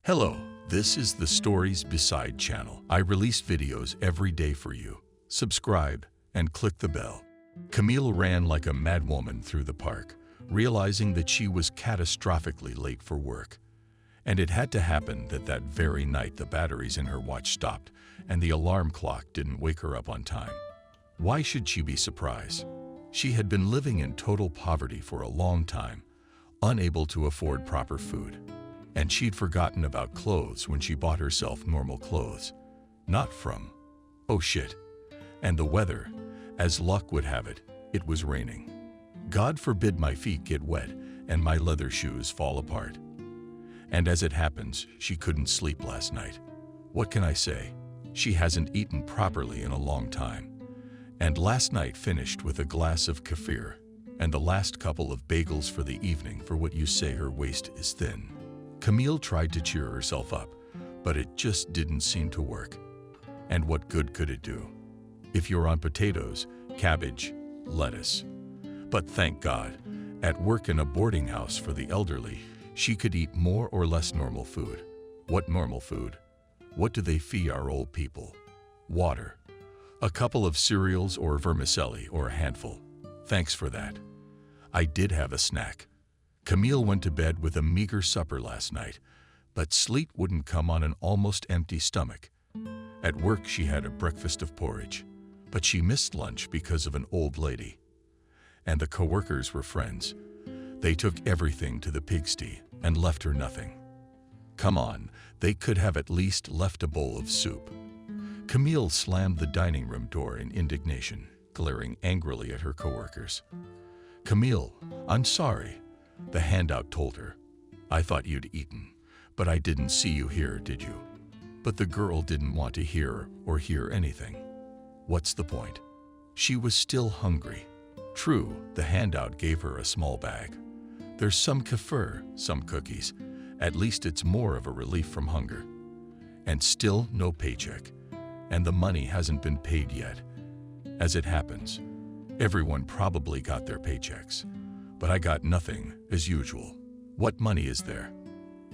Hello, this is the Stories Beside channel. I release videos every day for you. Subscribe and click the bell. Camille ran like a madwoman through the park, realizing that she was catastrophically late for work. And it had to happen that very night the batteries in her watch stopped and the alarm clock didn't wake her up on time. Why should she be surprised? She had been living in total poverty for a long time, unable to afford proper food. And she'd forgotten about clothes when she bought herself normal clothes. Not from, oh shit. And the weather, as luck would have it, it was raining. God forbid my feet get wet and my leather shoes fall apart. And as it happens, she couldn't sleep last night. What can I say? She hasn't eaten properly in a long time. And last night finished with a glass of kefir and the last couple of bagels for the evening for what you say her waist is thin. Camille tried to cheer herself up, but it just didn't seem to work. And what good could it do? If you're on potatoes, cabbage, lettuce. But thank God, at work in a boarding house for the elderly, she could eat more or less normal food. What normal food? What do they feed our old people? Water. A couple of cereals or vermicelli or a handful. Thanks for that. I did have a snack. Camille went to bed with a meager supper last night, but sleep wouldn't come on an almost empty stomach. At work she had a breakfast of porridge, but she missed lunch because of an old lady. And the coworkers were friends. They took everything to the pigsty and left her nothing. Come on, they could have at least left a bowl of soup. Camille slammed the dining room door in indignation, glaring angrily at her coworkers. Camille, I'm sorry. The handout told her. I thought you'd eaten, but I didn't see you here, did you? But the girl didn't want to hear anything. What's the point? She was still hungry. True, the handout gave her a small bag. There's some kefir, some cookies. At least it's more of a relief from hunger. And still no paycheck. And the money hasn't been paid yet. As it happens, everyone probably got their paychecks. But I got nothing, as usual. What money is there?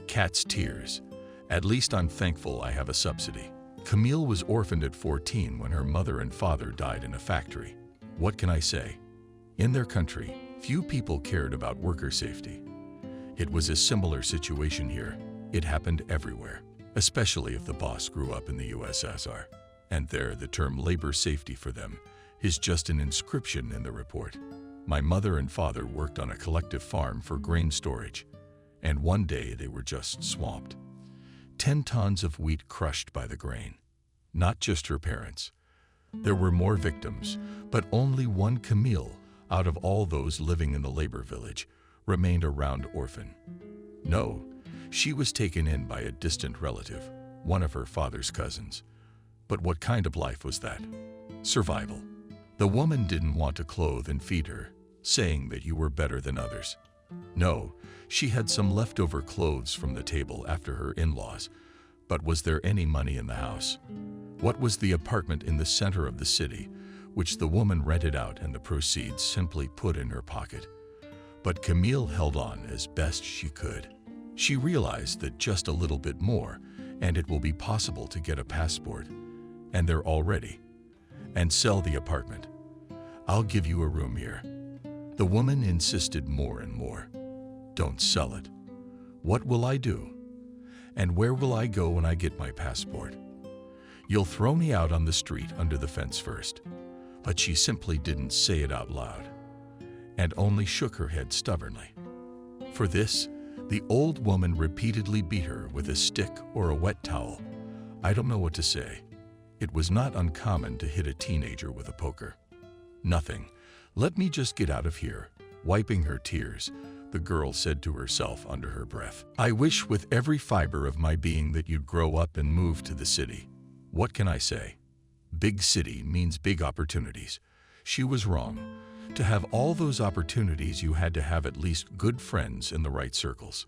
Cat's tears. At least I'm thankful I have a subsidy. Camille was orphaned at 14 when her mother and father died in a factory. What can I say? In their country, few people cared about worker safety. It was a similar situation here. It happened everywhere, especially if the boss grew up in the USSR. And there, the term labor safety for them is just an inscription in the report. My mother and father worked on a collective farm for grain storage, and one day they were just swamped. 10 tons of wheat crushed by the grain. Not just her parents. There were more victims, but only one Camille, out of all those living in the labor village, remained around orphan. No, she was taken in by a distant relative, one of her father's cousins. But what kind of life was that? Survival. The woman didn't want to clothe and feed her, saying that you were better than others. No, she had some leftover clothes from the table after her in-laws, but was there any money in the house? What was the apartment in the center of the city, which the woman rented out and the proceeds simply put in her pocket? But Camille held on as best she could. She realized that just a little bit more, and it will be possible to get a passport, and they're all ready, and sell the apartment. I'll give you a room here. The woman insisted more and more. Don't sell it. What will I do? And where will I go when I get my passport? You'll throw me out on the street under the fence first. But she simply didn't say it out loud, and only shook her head stubbornly. For this, the old woman repeatedly beat her with a stick or a wet towel. I don't know what to say. It was not uncommon to hit a teenager with a poker. Nothing. Let me just get out of here. Wiping her tears, the girl said to herself under her breath. I wish with every fiber of my being that you'd grow up and move to the city. What can I say? Big city means big opportunities. She was wrong. To have all those opportunities, you had to have at least good friends in the right circles.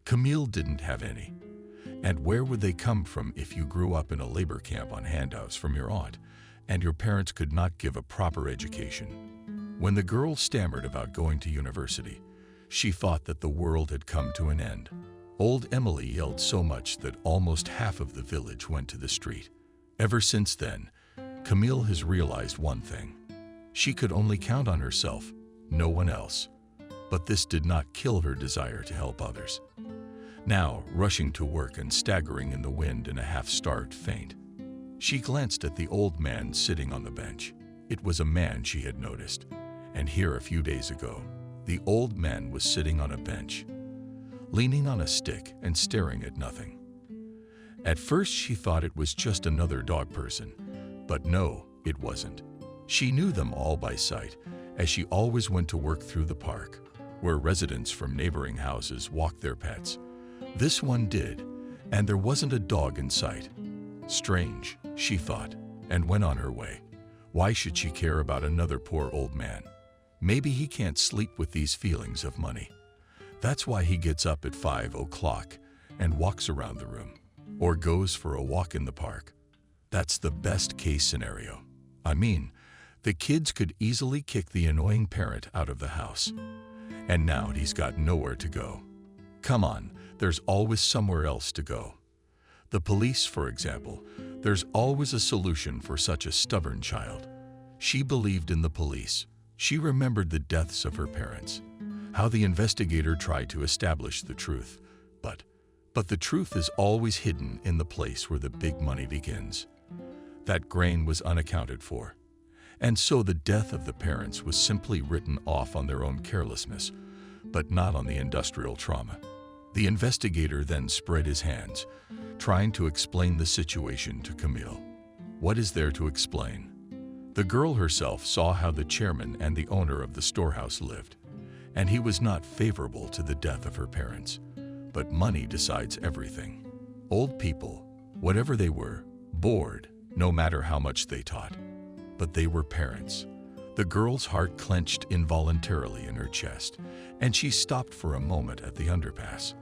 Camille didn't have any. And where would they come from if you grew up in a labor camp on handouts from your aunt, and your parents could not give a proper education? When the girl stammered about going to university, she thought that the world had come to an end. Old Emily yelled so much that almost half of the village went to the street. Ever since then, Camille has realized one thing. She could only count on herself, no one else. But this did not kill her desire to help others. Now, rushing to work and staggering in the wind in a half-starved faint, she glanced at the old man sitting on the bench. It was a man she had noticed, and here a few days ago, the old man was sitting on a bench, leaning on a stick and staring at nothing. At first she thought it was just another dog person, but no, it wasn't. She knew them all by sight, as she always went to work through the park, where residents from neighboring houses walked their pets. This one did, and there wasn't a dog in sight. Strange, she thought, and went on her way. Why should she care about another poor old man? Maybe he can't sleep with these feelings of money. That's why he gets up at 5 o'clock and walks around the room, or goes for a walk in the park. That's the best case scenario. I mean, the kids could easily kick the annoying parent out of the house. And now he's got nowhere to go. Come on, there's always somewhere else to go. The police, for example, there's always a solution for such a stubborn child. She believed in the police. She remembered the deaths of her parents, how the investigator tried to establish the truth. But the truth is always hidden in the place where the big money begins. That grain was unaccounted for. And so the death of the parents was simply written off on their own carelessness, but not on the industrial trauma. The investigator then spread his hands, trying to explain the situation to Camille. What is there to explain? The girl herself saw how the chairman and the owner of the storehouse lived, and he was not favorable to the death of her parents. But money decides everything. Old people, whatever they were, bored, no matter how much they taught. But they were parents. The girl's heart clenched involuntarily in her chest, and she stopped for a moment at the underpass.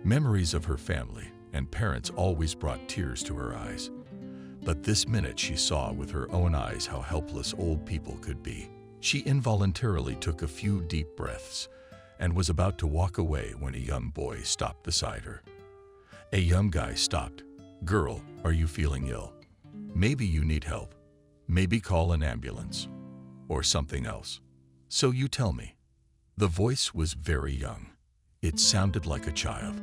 Memories of her family and parents always brought tears to her eyes. But this minute she saw with her own eyes how helpless old people could be. She involuntarily took a few deep breaths and was about to walk away when a young boy stopped beside her. A young guy stopped. "Girl, are you feeling ill? Maybe you need help. Maybe call an ambulance. Or something else. So you tell me." The voice was very young. It sounded like a child.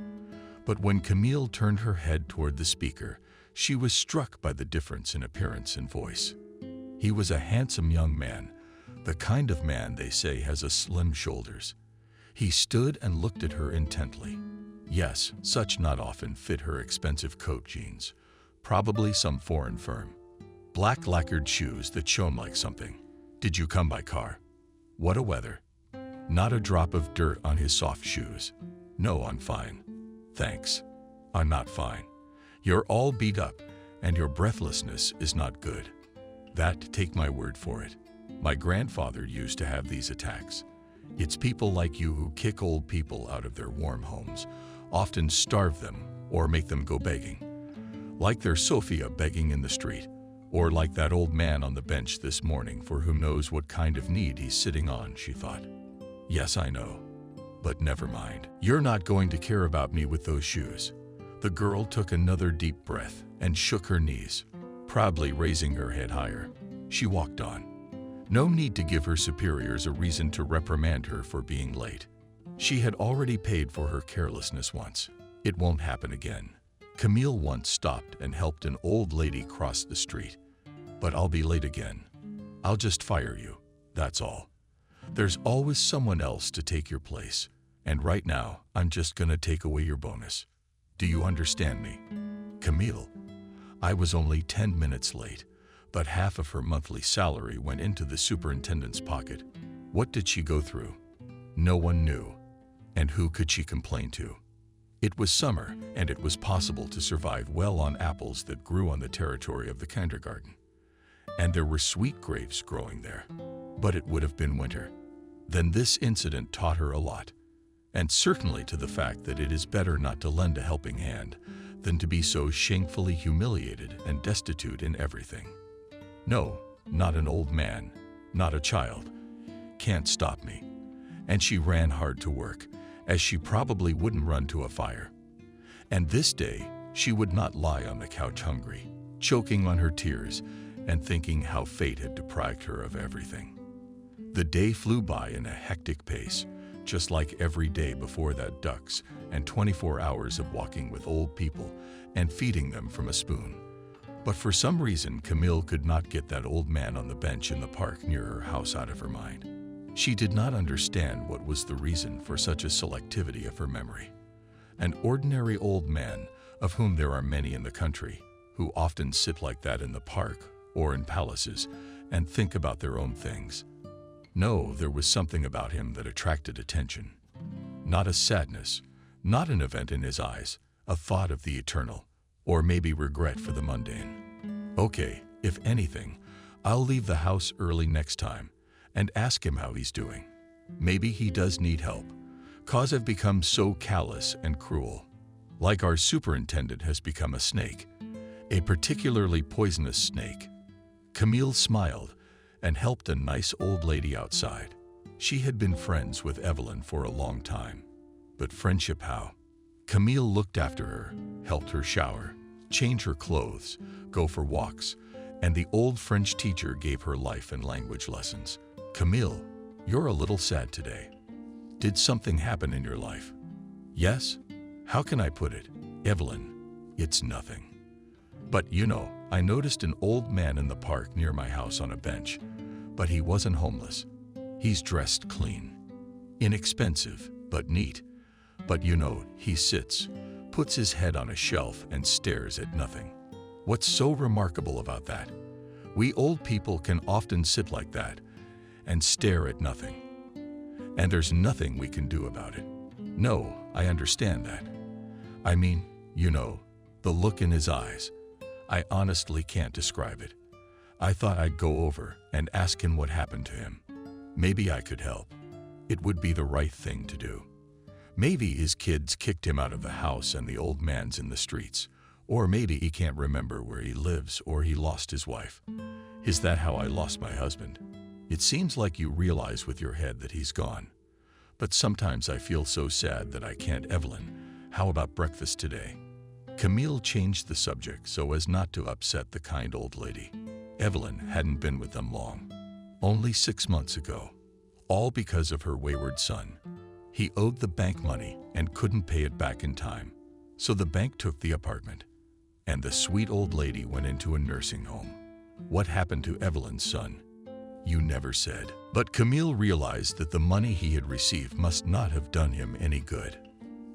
But when Camille turned her head toward the speaker, she was struck by the difference in appearance and voice. He was a handsome young man, the kind of man they say has a slim shoulders. He stood and looked at her intently. Yes, such not often fit her expensive coat jeans, probably some foreign firm. Black lacquered shoes that shone like something. "Did you come by car?" What a weather. Not a drop of dirt on his soft shoes. "No, I'm fine. Thanks. I'm not fine. You're all beat up, and your breathlessness is not good. That, take my word for it. My grandfather used to have these attacks. It's people like you who kick old people out of their warm homes, often starve them or make them go begging. Like their Sophia begging in the street, or like that old man on the bench this morning for whom knows what kind of need he's sitting on," she thought. "Yes, I know. But never mind. You're not going to care about me with those shoes." The girl took another deep breath and shook her knees, proudly raising her head higher. She walked on. No need to give her superiors a reason to reprimand her for being late. She had already paid for her carelessness once. It won't happen again. Camille once stopped and helped an old lady cross the street. "But I'll be late again. I'll just fire you, that's all. There's always someone else to take your place, and right now I'm just gonna take away your bonus. Do you understand me?" Camille. I was only 10 minutes late, but half of her monthly salary went into the superintendent's pocket. What did she go through? No one knew. And who could she complain to? It was summer, and it was possible to survive well on apples that grew on the territory of the kindergarten. And there were sweet grapes growing there. But it would have been winter. Then this incident taught her a lot, and certainly to the fact that it is better not to lend a helping hand than to be so shamefully humiliated and destitute in everything. No, not an old man, not a child, can't stop me. And she ran hard to work, as she probably wouldn't run to a fire. And this day, she would not lie on the couch hungry, choking on her tears and thinking how fate had deprived her of everything. The day flew by in a hectic pace, just like every day before that ducks and 24 hours of walking with old people and feeding them from a spoon. But for some reason, Camille could not get that old man on the bench in the park near her house out of her mind. She did not understand what was the reason for such a selectivity of her memory. An ordinary old man, of whom there are many in the country, who often sit like that in the park or in palaces and think about their own things. No, there was something about him that attracted attention. Not a sadness, not an event in his eyes, a thought of the eternal, or maybe regret for the mundane. Okay, if anything, I'll leave the house early next time and ask him how he's doing. Maybe he does need help, 'cause I've become so callous and cruel. Like our superintendent has become a snake, a particularly poisonous snake. Camille smiled and helped a nice old lady outside. She had been friends with Evelyn for a long time. But friendship how? Camille looked after her, helped her shower, change her clothes, go for walks, and the old French teacher gave her life and language lessons. Camille, you're a little sad today. Did something happen in your life? Yes? How can I put it? Evelyn, it's nothing. But you know, I noticed an old man in the park near my house on a bench, but he wasn't homeless. He's dressed clean. Inexpensive, but neat. But you know, he sits, puts his head on a shelf and stares at nothing. What's so remarkable about that? We old people can often sit like that and stare at nothing. And there's nothing we can do about it. No, I understand that. I mean, you know, the look in his eyes. I honestly can't describe it. I thought I'd go over and ask him what happened to him. Maybe I could help. It would be the right thing to do. Maybe his kids kicked him out of the house and the old man's in the streets. Or maybe he can't remember where he lives or he lost his wife. Is that how I lost my husband? It seems like you realize with your head that he's gone. But sometimes I feel so sad that I can't. Evelyn, how about breakfast today? Camille changed the subject so as not to upset the kind old lady. Evelyn hadn't been with them long. Only 6 months ago. All because of her wayward son. He owed the bank money and couldn't pay it back in time. So the bank took the apartment. And the sweet old lady went into a nursing home. What happened to Evelyn's son? You never said. But Camille realized that the money he had received must not have done him any good,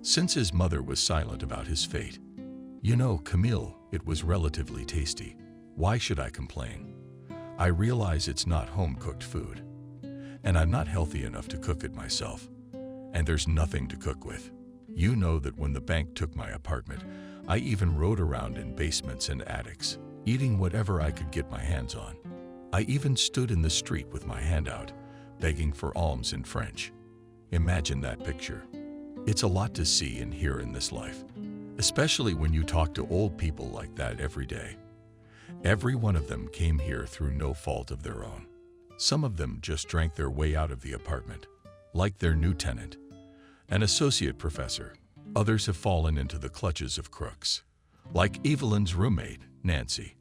since his mother was silent about his fate. You know, Camille, it was relatively tasty. Why should I complain? I realize it's not home-cooked food. And I'm not healthy enough to cook it myself. And there's nothing to cook with. You know that when the bank took my apartment, I even rode around in basements and attics, eating whatever I could get my hands on. I even stood in the street with my hand out, begging for alms in French. Imagine that picture. It's a lot to see and hear in this life, especially when you talk to old people like that every day. Every one of them came here through no fault of their own. Some of them just drank their way out of the apartment, like their new tenant, an associate professor. Others have fallen into the clutches of crooks, like Evelyn's roommate, Nancy.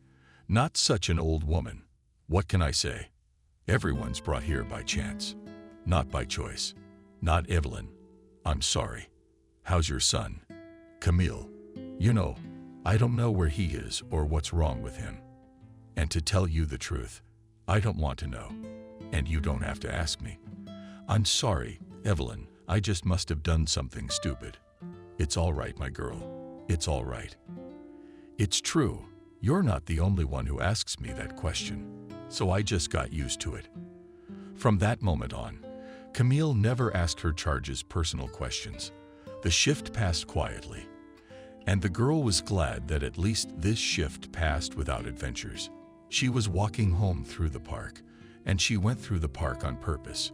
Not such an old woman. What can I say? Everyone's brought here by chance, not by choice. Not Evelyn. I'm sorry. How's your son? Camille. You know, I don't know where he is or what's wrong with him. And to tell you the truth, I don't want to know. And you don't have to ask me. I'm sorry, Evelyn. I just must have done something stupid. It's all right, my girl. It's all right. It's true. You're not the only one who asks me that question. So I just got used to it. From that moment on, Camille never asked her charges personal questions. The shift passed quietly. And the girl was glad that at least this shift passed without adventures. She was walking home through the park, and she went through the park on purpose,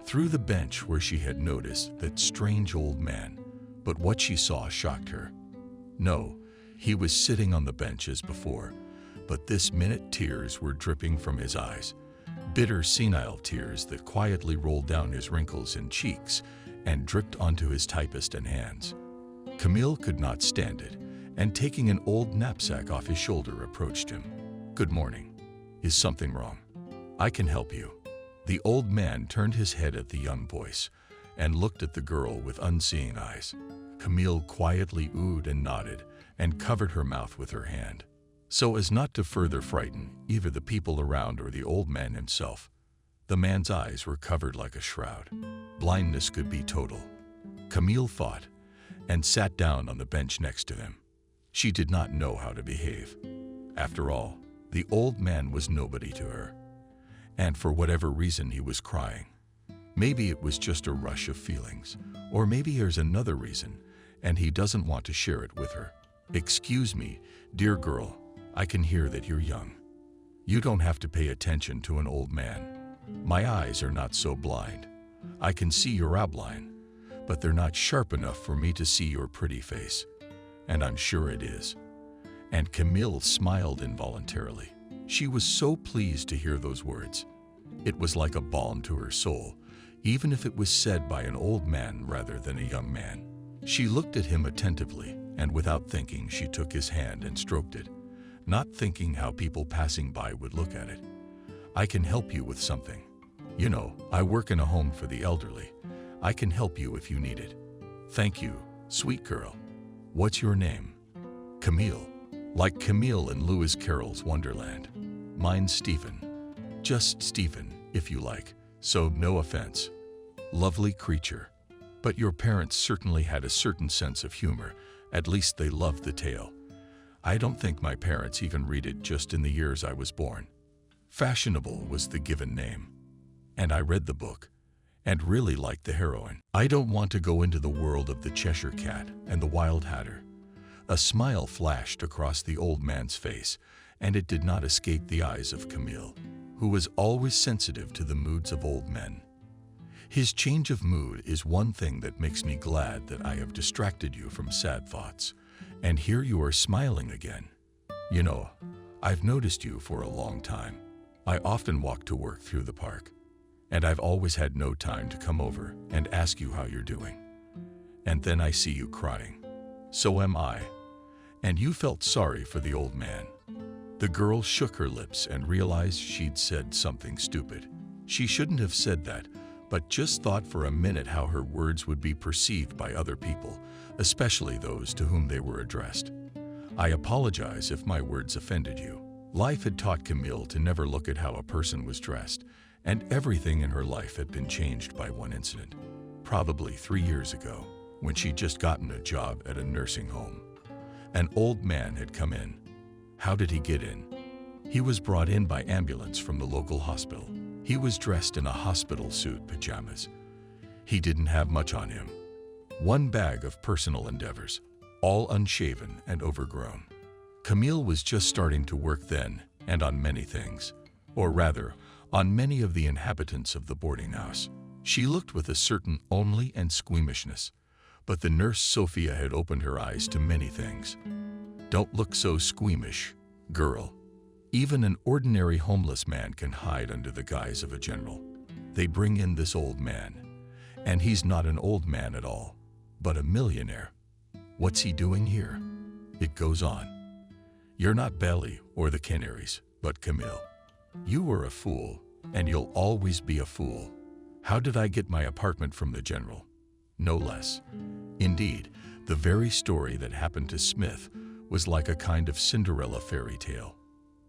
through the bench where she had noticed that strange old man. But what she saw shocked her. No, he was sitting on the bench as before, but this minute tears were dripping from his eyes, bitter senile tears that quietly rolled down his wrinkles and cheeks and dripped onto his typist and hands. Camille could not stand it, and taking an old knapsack off his shoulder, approached him. "Good morning. Is something wrong? I can help you." The old man turned his head at the young voice and looked at the girl with unseeing eyes. Camille quietly oohed and nodded and covered her mouth with her hand, so as not to further frighten either the people around or the old man himself. The man's eyes were covered like a shroud. Blindness could be total. Camille thought, and sat down on the bench next to him. She did not know how to behave. After all, the old man was nobody to her. And for whatever reason, he was crying. Maybe it was just a rush of feelings, or maybe there's another reason, and he doesn't want to share it with her. "Excuse me, dear girl, I can hear that you're young. You don't have to pay attention to an old man. My eyes are not so blind. I can see your outline, but they're not sharp enough for me to see your pretty face. And I'm sure it is." And Camille smiled involuntarily. She was so pleased to hear those words. It was like a balm to her soul, even if it was said by an old man rather than a young man. She looked at him attentively, and without thinking, she took his hand and stroked it, not thinking how people passing by would look at it. "I can help you with something. You know, I work in a home for the elderly. I can help you if you need it." "Thank you, sweet girl. What's your name?" "Camille. Like Camille in Lewis Carroll's Wonderland. Mine's Stephen. Just Stephen, if you like, so no offense." "Lovely creature. But your parents certainly had a certain sense of humor. At least they loved the tale. I don't think my parents even read it just in the years I was born. Fashionable was the given name. And I read the book, and really liked the heroine. I don't want to go into the world of the Cheshire Cat and the Wild Hatter." A smile flashed across the old man's face, and it did not escape the eyes of Camille, who was always sensitive to the moods of old men. "His change of mood is one thing that makes me glad that I have distracted you from sad thoughts, and here you are smiling again. You know, I've noticed you for a long time. I often walk to work through the park, and I've always had no time to come over and ask you how you're doing. And then I see you crying. So am I." And you felt sorry for the old man. The girl shook her lips and realized she'd said something stupid. She shouldn't have said that, but just thought for a minute how her words would be perceived by other people, especially those to whom they were addressed. "I apologize if my words offended you." Life had taught Camille to never look at how a person was dressed, and everything in her life had been changed by one incident, probably 3 years ago, when she'd just gotten a job at a nursing home. An old man had come in. How did he get in? He was brought in by ambulance from the local hospital. He was dressed in a hospital suit, pajamas. He didn't have much on him. One bag of personal endeavors, all unshaven and overgrown. Camille was just starting to work then, and on many things, or rather, on many of the inhabitants of the boarding house. She looked with a certain only and squeamishness, but the nurse Sophia had opened her eyes to many things. "Don't look so squeamish, girl. Even an ordinary homeless man can hide under the guise of a general. They bring in this old man, and he's not an old man at all, but a millionaire. What's he doing here?" It goes on. "You're not Belly or the Canaries, but Camille. You were a fool, and you'll always be a fool. How did I get my apartment from the general? No less. Indeed, the very story that happened to Smith was like a kind of Cinderella fairy tale.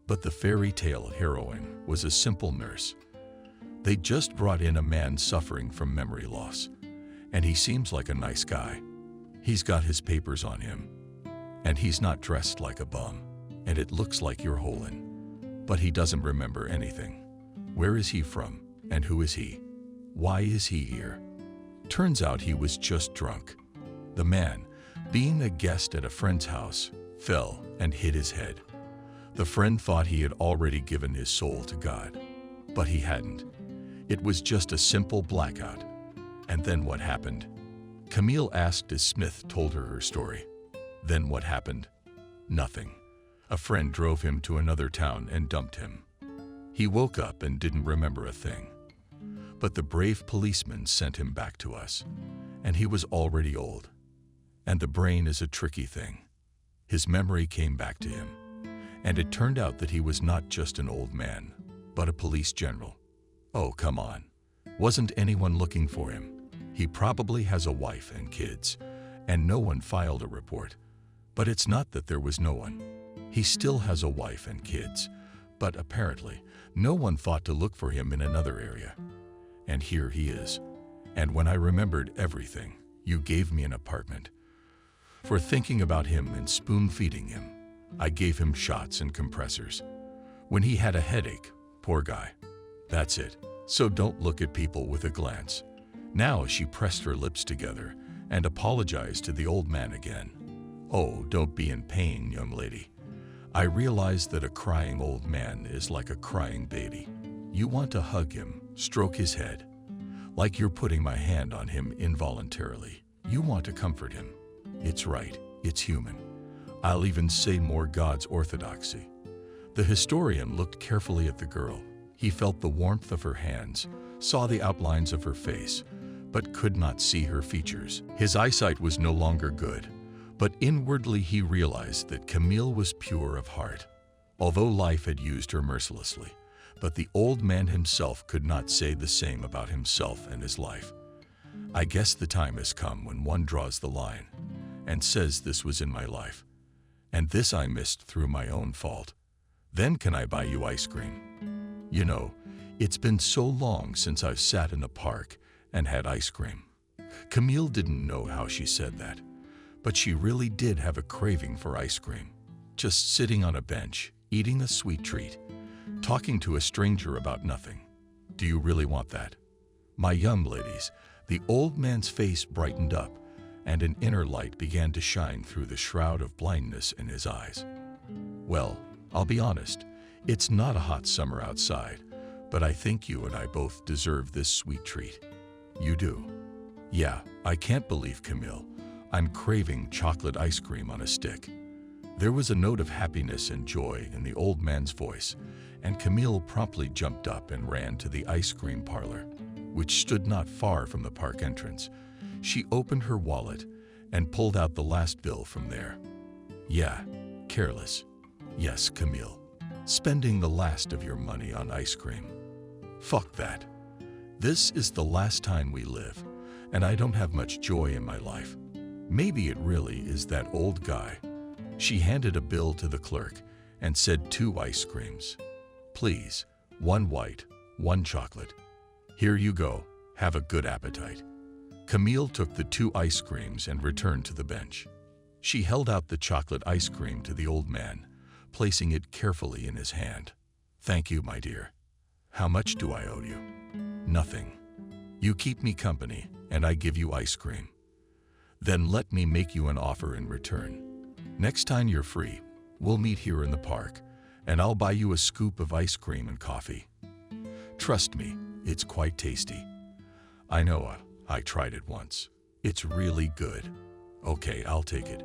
But the fairy tale heroine was a simple nurse. They just brought in a man suffering from memory loss, and he seems like a nice guy. He's got his papers on him, and he's not dressed like a bum, and it looks like you're Holin. But he doesn't remember anything. Where is he from, and who is he? Why is he here? Turns out he was just drunk. The man, being a guest at a friend's house, fell and hit his head. The friend thought he had already given his soul to God, but he hadn't. It was just a simple blackout. And then what happened? Camille asked as Smith told her story. Then what happened? Nothing. A friend drove him to another town and dumped him. He woke up and didn't remember a thing. But the brave policeman sent him back to us, and he was already old. And the brain is a tricky thing. His memory came back to him, and it turned out that he was not just an old man, but a police general. Oh, come on. Wasn't anyone looking for him? He probably has a wife and kids, and no one filed a report. But it's not that there was no one. He still has a wife and kids, but apparently no one thought to look for him in another area. And here he is. And when I remembered everything, you gave me an apartment. For thinking about him and spoon-feeding him, I gave him shots and compressors. When he had a headache, poor guy. That's it. So don't look at people with a glance. Now she pressed her lips together and apologized to the old man again. Oh, don't be in pain, young lady. I realize that a crying old man is like a crying baby. You want to hug him, stroke his head, like you're putting my hand on him involuntarily. You want to comfort him. It's right, it's human. I'll even say more God's orthodoxy. The historian looked carefully at the girl. He felt the warmth of her hands, saw the outlines of her face, but could not see her features. His eyesight was no longer good, but inwardly he realized that Camille was pure of heart, although life had used her mercilessly. But the old man himself could not say the same about himself and his life. I guess the time has come when one draws the line and says this was in my life, and this I missed through my own fault. Then can I buy you ice cream? You know, it's been so long since I've sat in a park and had ice cream. Camille didn't know how she said that, but she really did have a craving for ice cream. Just sitting on a bench, eating a sweet treat, talking to a stranger about nothing. Do you really want that? My young ladies, the old man's face brightened up, and an inner light began to shine through the shroud of blindness in his eyes. Well, I'll be honest, it's not a hot summer outside, but I think you and I both deserve this sweet treat. You do? Yeah, I can't believe, Camille. I'm craving chocolate ice cream on a stick. There was a note of happiness and joy in the old man's voice, and Camille promptly jumped up and ran to the ice cream parlor, which stood not far from the park entrance. She opened her wallet and pulled out the last bill from there. Yeah, careless. Yes, Camille. Spending the last of your money on ice cream. Fuck that. This is the last time we live, and I don't have much joy in my life. Maybe it really is that old guy. She handed a bill to the clerk and said 2 ice creams. Please, 1 white, 1 chocolate. Here you go. Have a good appetite. Camille took the 2 ice creams and returned to the bench. She held out the chocolate ice cream to the old man, placing it carefully in his hand. Thank you, my dear. How much do I owe you? Nothing. You keep me company, and I give you ice cream. Then let me make you an offer in return. Next time you're free, we'll meet here in the park, and I'll buy you a scoop of ice cream and coffee. Trust me, it's quite tasty. I know, I tried it once. It's really good. Okay, I'll take it.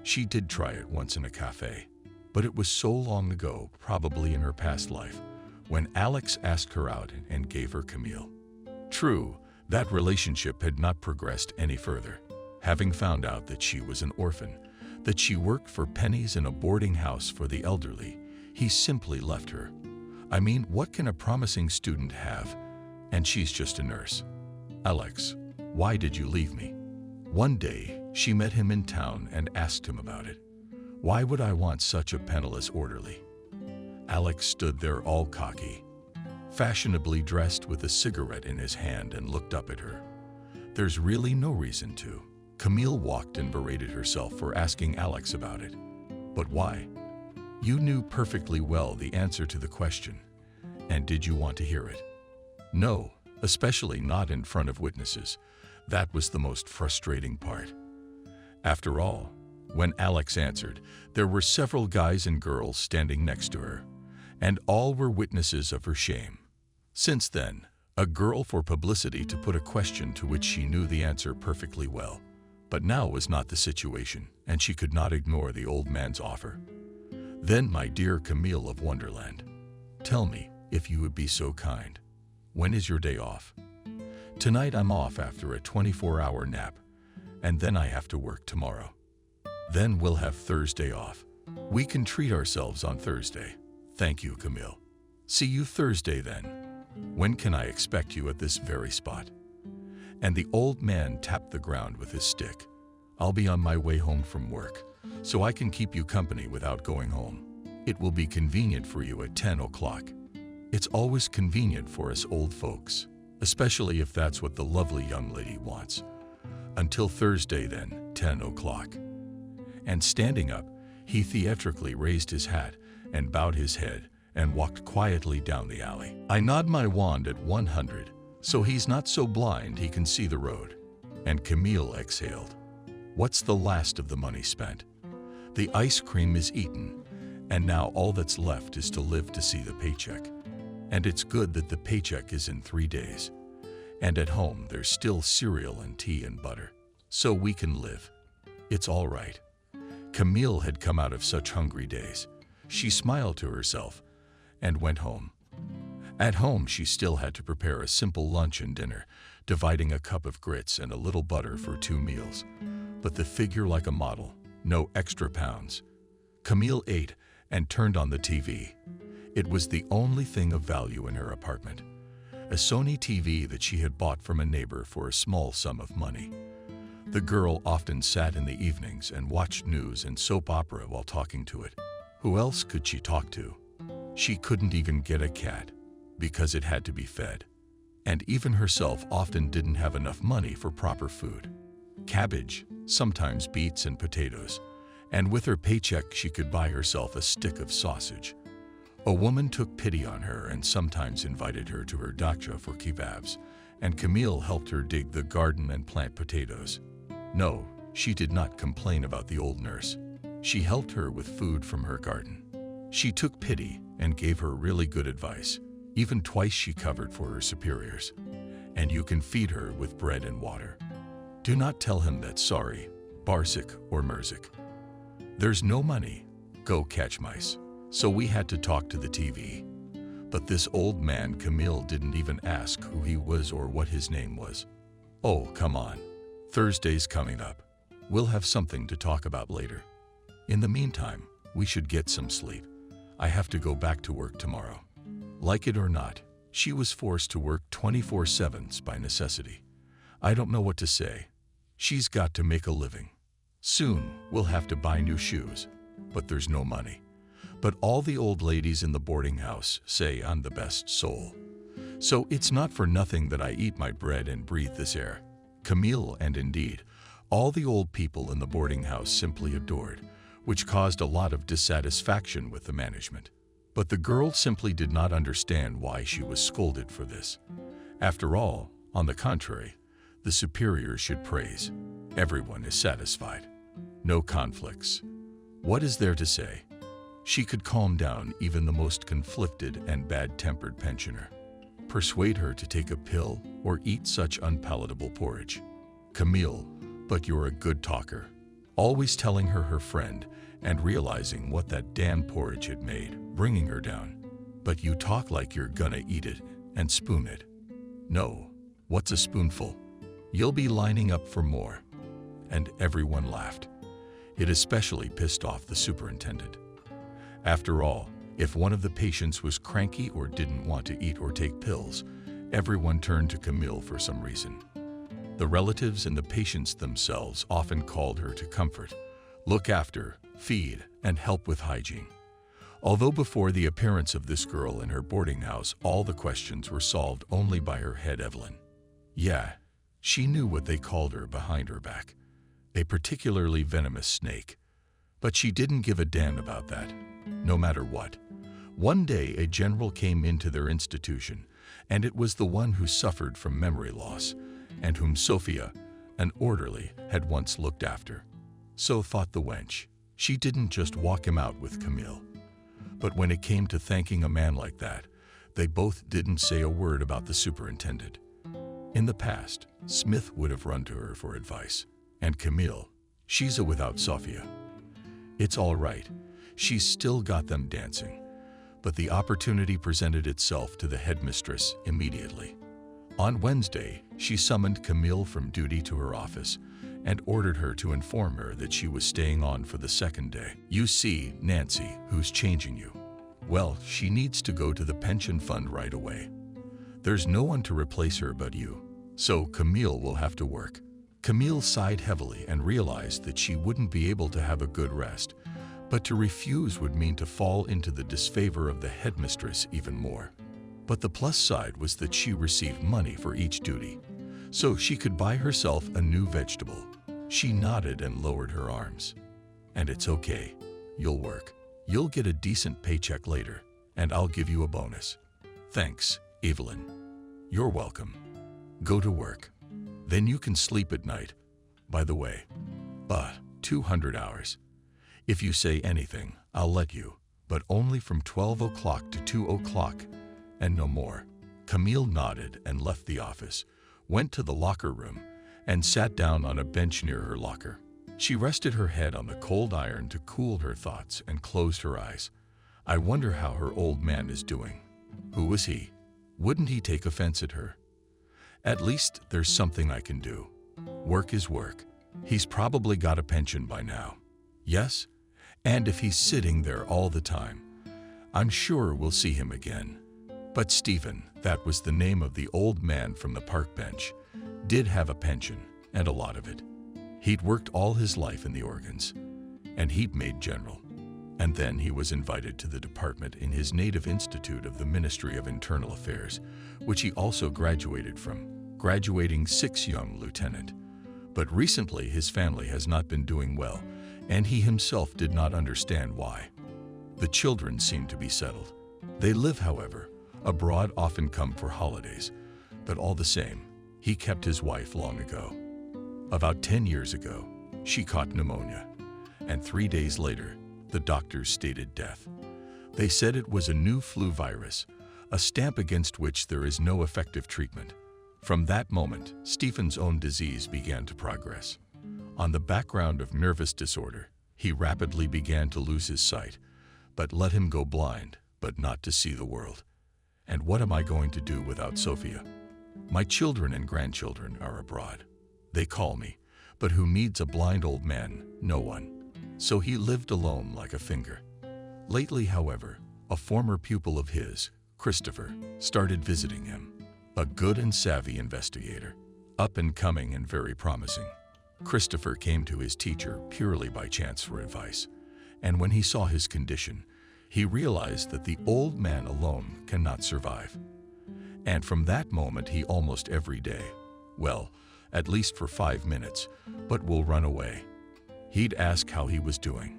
She did try it once in a cafe, but it was so long ago, probably in her past life, when Alex asked her out and gave her Camille. True, that relationship had not progressed any further. Having found out that she was an orphan, that she worked for pennies in a boarding house for the elderly, he simply left her. I mean, what can a promising student have? And she's just a nurse. Alex, why did you leave me? One day, she met him in town and asked him about it. Why would I want such a penniless orderly? Alex stood there all cocky, fashionably dressed with a cigarette in his hand, and looked up at her. There's really no reason to. Camille walked and berated herself for asking Alex about it. But why? You knew perfectly well the answer to the question. And did you want to hear it? No, especially not in front of witnesses. That was the most frustrating part. After all, when Alex answered, there were several guys and girls standing next to her, and all were witnesses of her shame. Since then, a girl for publicity to put a question to which she knew the answer perfectly well. But now was not the situation, and she could not ignore the old man's offer. Then, my dear Camille of Wonderland, tell me, if you would be so kind, when is your day off? Tonight I'm off after a 24-hour nap, and then I have to work tomorrow. Then we'll have Thursday off. We can treat ourselves on Thursday. Thank you, Camille. See you Thursday then. When can I expect you at this very spot?" And the old man tapped the ground with his stick. "I'll be on my way home from work, so I can keep you company without going home. It will be convenient for you at 10 o'clock. It's always convenient for us old folks, especially if that's what the lovely young lady wants. Until Thursday then, 10 o'clock. And standing up, he theatrically raised his hat and bowed his head and walked quietly down the alley. I nod my wand at 100, so he's not so blind he can see the road. And Camille exhaled. What's the last of the money spent? The ice cream is eaten, and now all that's left is to live to see the paycheck. And it's good that the paycheck is in 3 days. And at home there's still cereal and tea and butter, so we can live. It's all right. Camille had come out of such hungry days. She smiled to herself and went home. At home, she still had to prepare a simple lunch and dinner, dividing a cup of grits and a little butter for 2 meals. But the figure like a model, no extra pounds. Camille ate and turned on the TV. It was the only thing of value in her apartment. A Sony TV that she had bought from a neighbor for a small sum of money. The girl often sat in the evenings and watched news and soap opera while talking to it. Who else could she talk to? She couldn't even get a cat, because it had to be fed. And even herself often didn't have enough money for proper food. Cabbage, sometimes beets and potatoes, and with her paycheck she could buy herself a stick of sausage. A woman took pity on her and sometimes invited her to her dacha for kebabs, and Camille helped her dig the garden and plant potatoes. No, she did not complain about the old nurse. She helped her with food from her garden. She took pity and gave her really good advice. Even twice she covered for her superiors. And you can feed her with bread and water. Do not tell him that sorry, Barsik or Merzik. There's no money. Go catch mice. So we had to talk to the TV. But this old man Camille didn't even ask who he was or what his name was. Oh, come on. Thursday's coming up. We'll have something to talk about later. In the meantime, we should get some sleep. I have to go back to work tomorrow. Like it or not, she was forced to work 24/7 by necessity. I don't know what to say. She's got to make a living. Soon, we'll have to buy new shoes, but there's no money. But all the old ladies in the boarding house say I'm the best soul. So it's not for nothing that I eat my bread and breathe this air. Camille, and indeed, all the old people in the boarding house simply adored, which caused a lot of dissatisfaction with the management. But the girl simply did not understand why she was scolded for this. After all, on the contrary, the superiors should praise. Everyone is satisfied. No conflicts. What is there to say? She could calm down even the most conflicted and bad-tempered pensioner. Persuade her to take a pill or eat such unpalatable porridge. Camille, but you're a good talker. Always telling her friend and realizing what that damn porridge had made, bringing her down. But you talk like you're gonna eat it and spoon it. No, what's a spoonful? You'll be lining up for more. And everyone laughed. It especially pissed off the superintendent. After all, if one of the patients was cranky or didn't want to eat or take pills, everyone turned to Camille for some reason. The relatives and the patients themselves often called her to comfort, look after, feed, and help with hygiene. Although before the appearance of this girl in her boarding house, all the questions were solved only by her head Evelyn. Yeah, she knew what they called her behind her back. A particularly venomous snake. But she didn't give a damn about that, no matter what. One day a general came into their institution, and it was the one who suffered from memory loss, and whom Sophia, an orderly, had once looked after. So thought the wench. She didn't just walk him out with Camille. But when it came to thanking a man like that, they both didn't say a word about the superintendent. In the past, Smith would have run to her for advice. And Camille, she's a without Sophia. It's all right. She's still got them dancing. But the opportunity presented itself to the headmistress immediately. On Wednesday, she summoned Camille from duty to her office and ordered her to inform her that she was staying on for the second day. "You see, Nancy, who's changing you? Well, she needs to go to the pension fund right away. There's no one to replace her but you, so Camille will have to work." Camille sighed heavily and realized that she wouldn't be able to have a good rest, but to refuse would mean to fall into the disfavor of the headmistress even more. But the plus side was that she received money for each duty, so she could buy herself a new vegetable. She nodded and lowered her arms. "And it's okay. You'll work. You'll get a decent paycheck later, and I'll give you a bonus." "Thanks, Evelyn." "You're welcome. Go to work. Then you can sleep at night. By the way, 200 hours. If you say anything, I'll let you, but only from 12 o'clock to 2 o'clock, and no more." Camille nodded and left the office, went to the locker room, and sat down on a bench near her locker. She rested her head on the cold iron to cool her thoughts and closed her eyes. I wonder how her old man is doing. Who was he? Wouldn't he take offense at her? At least there's something I can do. Work is work. He's probably got a pension by now. Yes? And if he's sitting there all the time, I'm sure we'll see him again. But Stephen, that was the name of the old man from the park bench, did have a pension, and a lot of it. He'd worked all his life in the organs, and he'd made general. And then he was invited to the department in his native institute of the Ministry of Internal Affairs, which he also graduated from, graduating 6 young lieutenant. But recently his family has not been doing well, and he himself did not understand why. The children seem to be settled. They live, however, abroad, often come for holidays, but all the same, he kept his wife long ago. About 10 years ago, she caught pneumonia, and 3 days later, the doctors stated death. They said it was a new flu virus, a stamp against which there is no effective treatment. From that moment, Stephen's own disease began to progress. On the background of nervous disorder, he rapidly began to lose his sight, but let him go blind, but not to see the world. And what am I going to do without Sophia? My children and grandchildren are abroad. They call me, but who needs a blind old man? No one. So he lived alone like a finger. Lately, however, a former pupil of his, Christopher, started visiting him. A good and savvy investigator, up and coming and very promising. Christopher came to his teacher purely by chance for advice, and when he saw his condition, he realized that the old man alone cannot survive. And from that moment, he almost every day, well, at least for 5 minutes, but will run away. He'd ask how he was doing.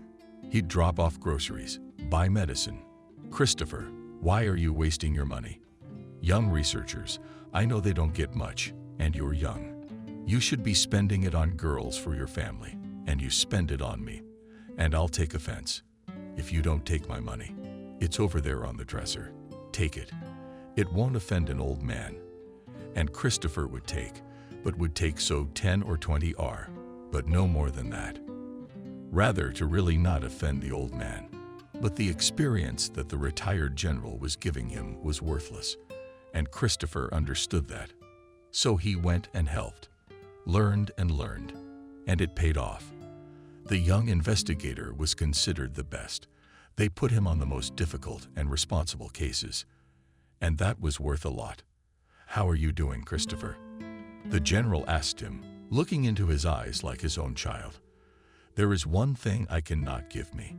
He'd drop off groceries, buy medicine. "Christopher, why are you wasting your money? Young researchers, I know they don't get much, and you're young. You should be spending it on girls for your family, and you spend it on me, and I'll take offense. If you don't take my money, it's over there on the dresser. Take it. It won't offend an old man." And Christopher would take, but would take so 10 or 20 R, but no more than that. Rather to really not offend the old man. But the experience that the retired general was giving him was worthless, and Christopher understood that. So he went and helped, learned and learned, and it paid off. The young investigator was considered the best. They put him on the most difficult and responsible cases, and that was worth a lot. "How are you doing, Christopher?" The general asked him, looking into his eyes like his own child. "There is one thing I cannot give me."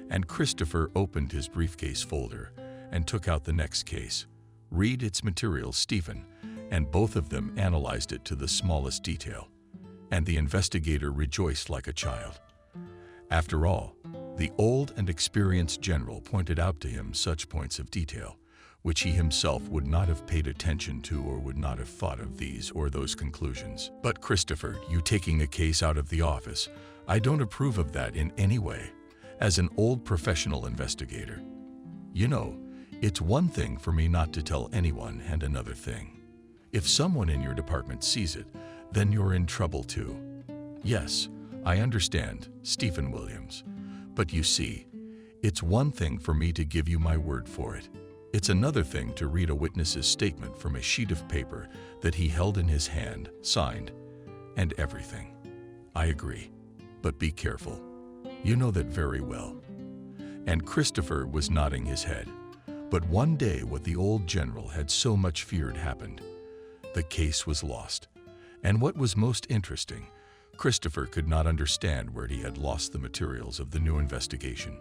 And Christopher opened his briefcase folder and took out the next case. "Read its materials, Stephen," and both of them analyzed it to the smallest detail. And the investigator rejoiced like a child. After all, the old and experienced general pointed out to him such points of detail, which he himself would not have paid attention to or would not have thought of these or those conclusions. "But Christopher, you taking a case out of the office, I don't approve of that in any way. As an old professional investigator, you know, it's one thing for me not to tell anyone and another thing. If someone in your department sees it, then you're in trouble too. Yes, I understand, Stephen Williams. But you see, it's one thing for me to give you my word for it. It's another thing to read a witness's statement from a sheet of paper that he held in his hand, signed, and everything. I agree, but be careful. You know that very well. And Christopher was nodding his head. But one day what the old general had so much feared happened. The case was lost. And what was most interesting, Christopher could not understand where he had lost the materials of the new investigation.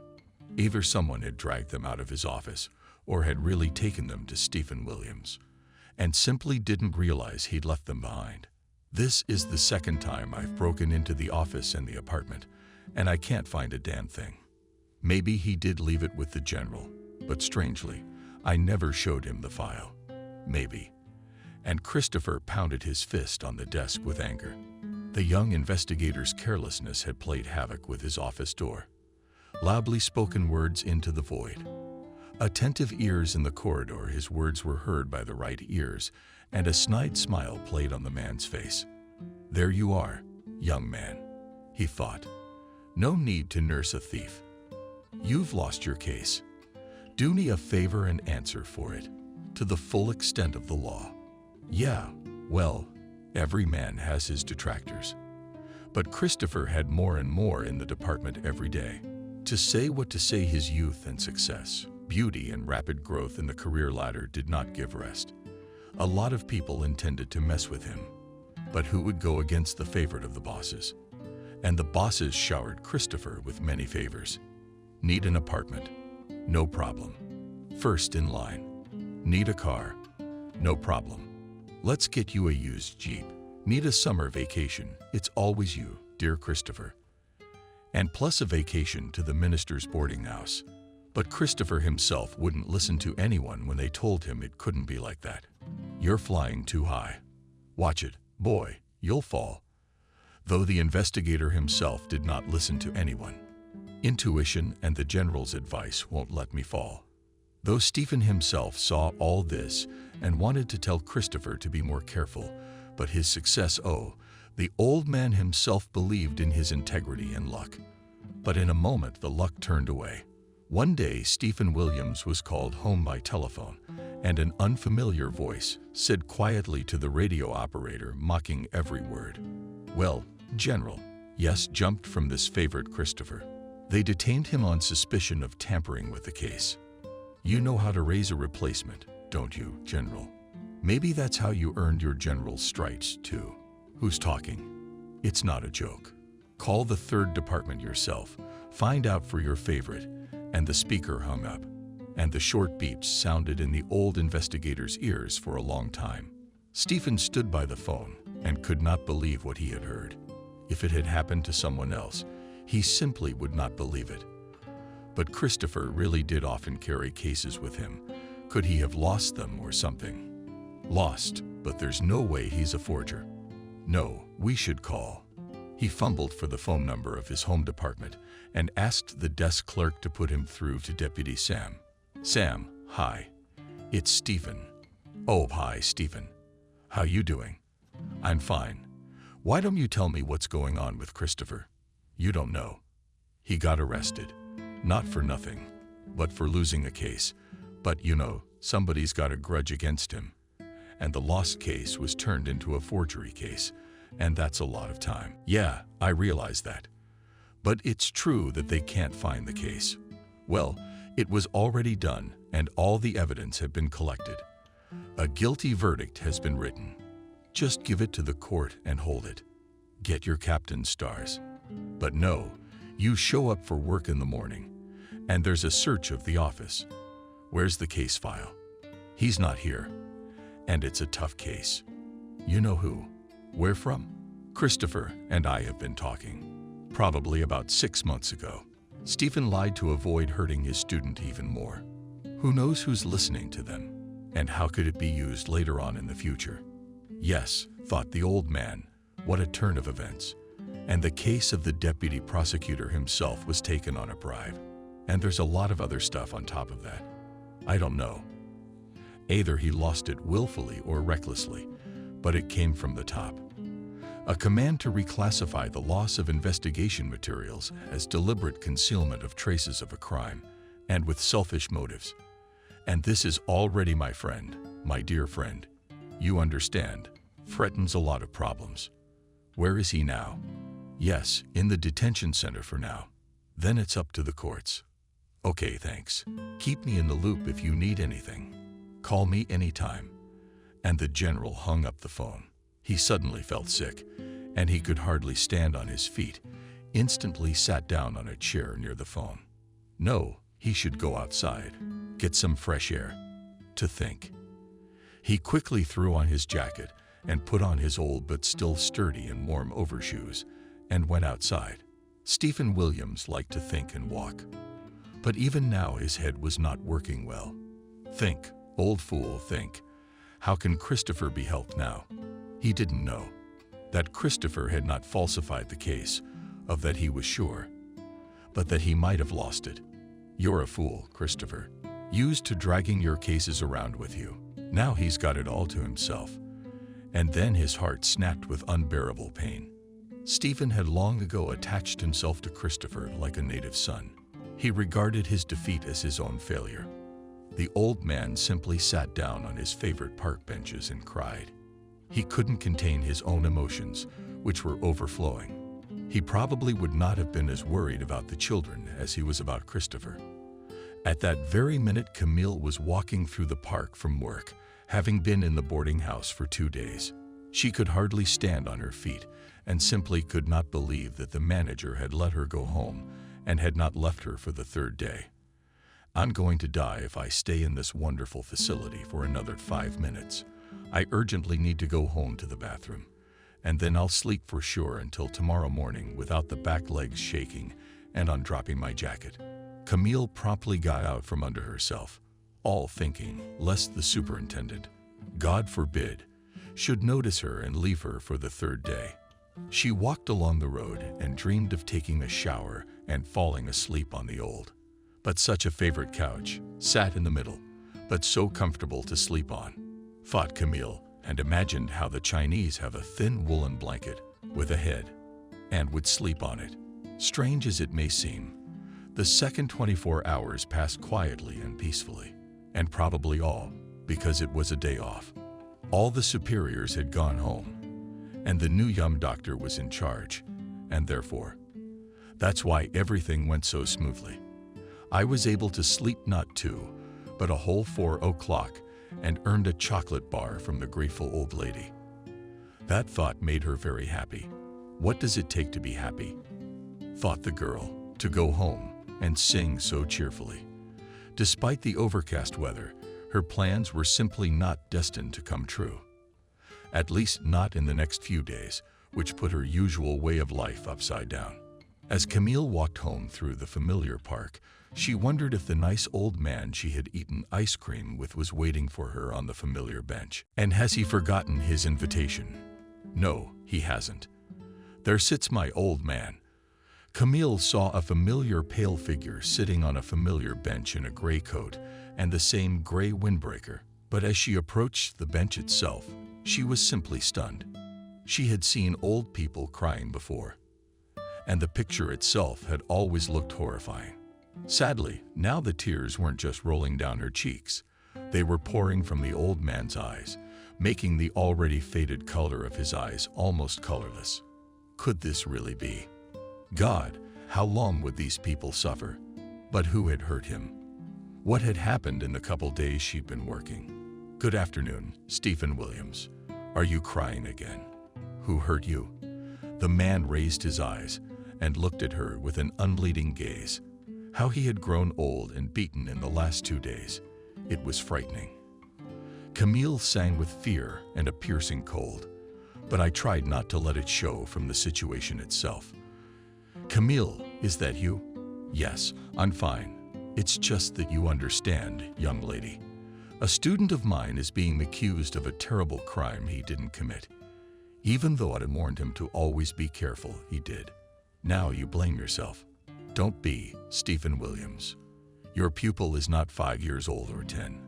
Either someone had dragged them out of his office or had really taken them to Stephen Williams and simply didn't realize he'd left them behind. This is the second time I've broken into the office and the apartment, and I can't find a damn thing. Maybe he did leave it with the general, but strangely, I never showed him the file. Maybe. And Christopher pounded his fist on the desk with anger. The young investigator's carelessness had played havoc with his office door. Loudly spoken words into the void. Attentive ears in the corridor, his words were heard by the right ears, and a snide smile played on the man's face. There you are, young man, he thought. No need to nurse a thief. You've lost your case. Do me a favor and answer for it, to the full extent of the law. Yeah, well, every man has his detractors. But Christopher had more and more in the department every day. To say what to say, his youth and success, beauty and rapid growth in the career ladder did not give rest. A lot of people intended to mess with him. But who would go against the favorite of the bosses? And the bosses showered Christopher with many favors. Need an apartment? No problem. First in line. Need a car? No problem. Let's get you a used Jeep. Need a summer vacation? It's always you, dear Christopher. And plus a vacation to the minister's boarding house. But Christopher himself wouldn't listen to anyone when they told him it couldn't be like that. You're flying too high. Watch it, boy, you'll fall. Though the investigator himself did not listen to anyone. Intuition and the general's advice won't let me fall. Though Stephen himself saw all this and wanted to tell Christopher to be more careful, but his success, the old man himself believed in his integrity and luck. But in a moment the luck turned away. One day Stephen Williams was called home by telephone, and an unfamiliar voice said quietly to the radio operator, mocking every word. Well, General, yes, jumped from this favorite Christopher. They detained him on suspicion of tampering with the case. You know how to raise a replacement, don't you, General? Maybe that's how you earned your general's stripes, too. Who's talking? It's not a joke. Call the 3rd Department yourself. Find out for your favorite. And the speaker hung up. And the short beeps sounded in the old investigator's ears for a long time. Stephen stood by the phone and could not believe what he had heard. If it had happened to someone else, he simply would not believe it. But Christopher really did often carry cases with him. Could he have lost them or something? Lost, but there's no way he's a forger. No, we should call. He fumbled for the phone number of his home department and asked the desk clerk to put him through to Deputy Sam. Sam, hi. It's Stephen. Oh, hi, Stephen. How you doing? I'm fine. Why don't you tell me what's going on with Christopher? You don't know. He got arrested. Not for nothing, but for losing a case. But you know, somebody's got a grudge against him. And the lost case was turned into a forgery case, and that's a lot of time. Yeah, I realize that. But it's true that they can't find the case. Well, it was already done, and all the evidence had been collected. A guilty verdict has been written. Just give it to the court and hold it. Get your captain's stars. But no, you show up for work in the morning, and there's a search of the office. Where's the case file? He's not here. And it's a tough case. You know who? Where from? Christopher and I have been talking. Probably about 6 months ago. Stephen lied to avoid hurting his student even more. Who knows who's listening to them? And how could it be used later on in the future? Yes, thought the old man, what a turn of events. And the case of the deputy prosecutor himself was taken on a bribe. And there's a lot of other stuff on top of that. I don't know. Either he lost it willfully or recklessly, but it came from the top. A command to reclassify the loss of investigation materials as deliberate concealment of traces of a crime, and with selfish motives. And this is already, my friend, my dear friend, you understand, threatens a lot of problems. Where is he now? Yes, in the detention center for now. Then it's up to the courts. Okay, thanks. Keep me in the loop if you need anything. Call me anytime." And the general hung up the phone. He suddenly felt sick, and he could hardly stand on his feet. Instantly sat down on a chair near the phone. No, he should go outside, get some fresh air. To think. He quickly threw on his jacket and put on his old but still sturdy and warm overshoes and went outside. Stephen Williams liked to think and walk. But even now his head was not working well. Think, old fool, think. How can Christopher be helped now? He didn't know that Christopher had not falsified the case, of that he was sure, but that he might have lost it. You're a fool, Christopher. Used to dragging your cases around with you. Now he's got it all to himself. And then his heart snapped with unbearable pain. Stephen had long ago attached himself to Christopher like a native son. He regarded his defeat as his own failure. The old man simply sat down on his favorite park benches and cried. He couldn't contain his own emotions, which were overflowing. He probably would not have been as worried about the children as he was about Christopher. At that very minute, Camille was walking through the park from work, having been in the boarding house for 2 days. She could hardly stand on her feet and simply could not believe that the manager had let her go home and had not left her for the 3rd day. "I'm going to die if I stay in this wonderful facility for another 5 minutes. I urgently need to go home to the bathroom, and then I'll sleep for sure until tomorrow morning without the back legs shaking and on dropping my jacket." Camille promptly got out from under herself, all thinking lest the superintendent, God forbid, should notice her and leave her for the 3rd day. She walked along the road and dreamed of taking a shower and falling asleep on the old, but such a favorite couch, sat in the middle, but so comfortable to sleep on, thought Camille, and imagined how the Chinese have a thin woolen blanket with a head and would sleep on it. Strange as it may seem, the second 24 hours passed quietly and peacefully, and probably all because it was a day off. All the superiors had gone home, and the new young doctor was in charge, and therefore, that's why everything went so smoothly. I was able to sleep not 2, but a whole 4 o'clock and earned a chocolate bar from the grateful old lady. That thought made her very happy. What does it take to be happy? Thought the girl, to go home and sing so cheerfully. Despite the overcast weather, her plans were simply not destined to come true. At least not in the next few days, which put her usual way of life upside down. As Camille walked home through the familiar park, she wondered if the nice old man she had eaten ice cream with was waiting for her on the familiar bench. And has he forgotten his invitation? No, he hasn't. There sits my old man. Camille saw a familiar pale figure sitting on a familiar bench in a gray coat and the same gray windbreaker, but as she approached the bench itself, she was simply stunned. She had seen old people crying before, and the picture itself had always looked horrifying. Sadly, now the tears weren't just rolling down her cheeks. They were pouring from the old man's eyes, making the already faded color of his eyes almost colorless. Could this really be? God, how long would these people suffer? But who had hurt him? What had happened in the couple days she'd been working? "Good afternoon, Stephen Williams. Are you crying again? Who hurt you?" The man raised his eyes and looked at her with an unbelieving gaze. How he had grown old and beaten in the last 2 days. It was frightening. Camille sang with fear and a piercing cold, but I tried not to let it show from the situation itself. "Camille, is that you?" "Yes, I'm fine. It's just that you understand, young lady. A student of mine is being accused of a terrible crime he didn't commit. Even though I had warned him to always be careful, he did. Now you blame yourself. Don't be, Stephen Williams. Your pupil is not 5 years old or 10.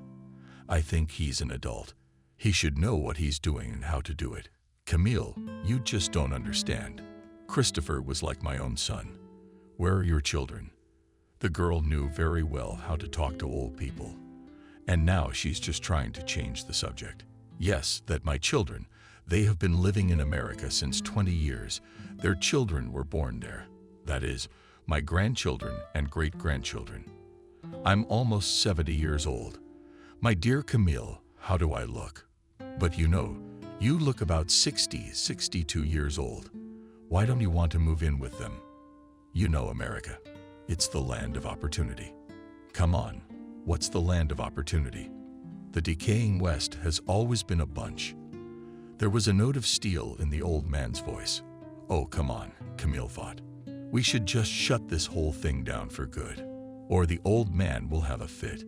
I think he's an adult. He should know what he's doing and how to do it. Camille, you just don't understand. Christopher was like my own son. Where are your children?" The girl knew very well how to talk to old people. And now she's just trying to change the subject. "Yes, that my children. They have been living in America since 20 years. Their children were born there. That is, my grandchildren and great-grandchildren. I'm almost 70 years old. My dear Camille, how do I look? But you know, you look about 60, 62 years old. Why don't you want to move in with them? You know America. It's the land of opportunity. Come on, what's the land of opportunity? The decaying West has always been a bunch. There was a note of steel in the old man's voice. Oh, come on, Camille thought. We should just shut this whole thing down for good, or the old man will have a fit.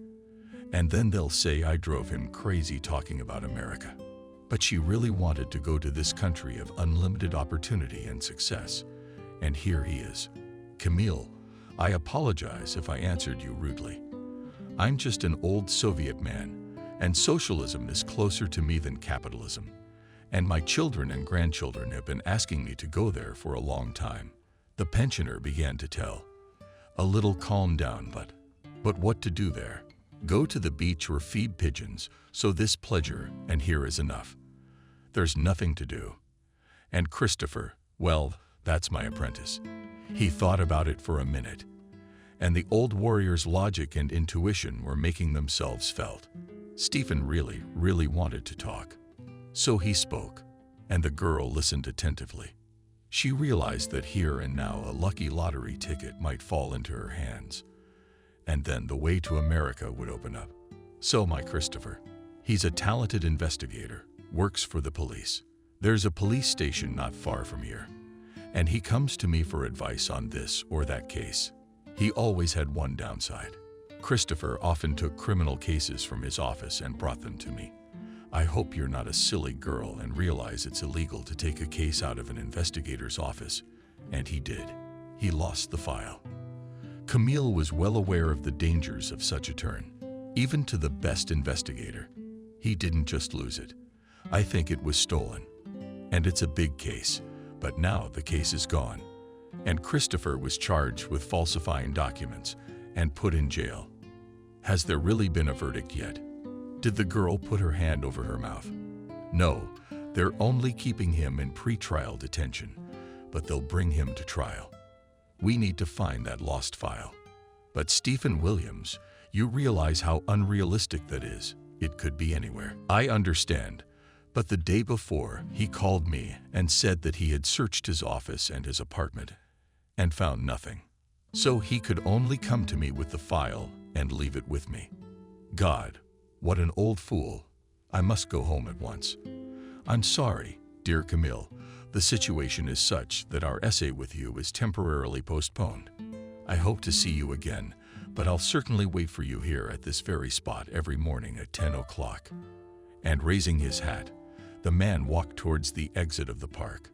And then they'll say I drove him crazy talking about America. But she really wanted to go to this country of unlimited opportunity and success. And here he is. Camille, I apologize if I answered you rudely. I'm just an old Soviet man, and socialism is closer to me than capitalism. And my children and grandchildren have been asking me to go there for a long time. The pensioner began to tell. A little calmed down, but what to do there? Go to the beach or feed pigeons, so this pleasure, and here is enough. There's nothing to do. And Christopher, well, that's my apprentice. He thought about it for a minute, and the old warrior's logic and intuition were making themselves felt. Stephen really wanted to talk. So he spoke, and the girl listened attentively. She realized that here and now a lucky lottery ticket might fall into her hands, and then the way to America would open up. So my Christopher, he's a talented investigator, works for the police. There's a police station not far from here, and he comes to me for advice on this or that case. He always had one downside. Christopher often took criminal cases from his office and brought them to me. I hope you're not a silly girl and realize it's illegal to take a case out of an investigator's office. And he did. He lost the file. Camille was well aware of the dangers of such a turn. Even to the best investigator, he didn't just lose it. I think it was stolen. And it's a big case, but now the case is gone. And Christopher was charged with falsifying documents and put in jail. Has there really been a verdict yet? Did the girl put her hand over her mouth? No, they're only keeping him in pretrial detention, but they'll bring him to trial. We need to find that lost file. But Stephen Williams, you realize how unrealistic that is. It could be anywhere. I understand, but the day before, he called me and said that he had searched his office and his apartment and found nothing. So he could only come to me with the file and leave it with me. God, what an old fool. I must go home at once. I'm sorry, dear Camille. The situation is such that our essay with you is temporarily postponed. I hope to see you again, but I'll certainly wait for you here at this very spot every morning at 10 o'clock. And raising his hat, the man walked towards the exit of the park.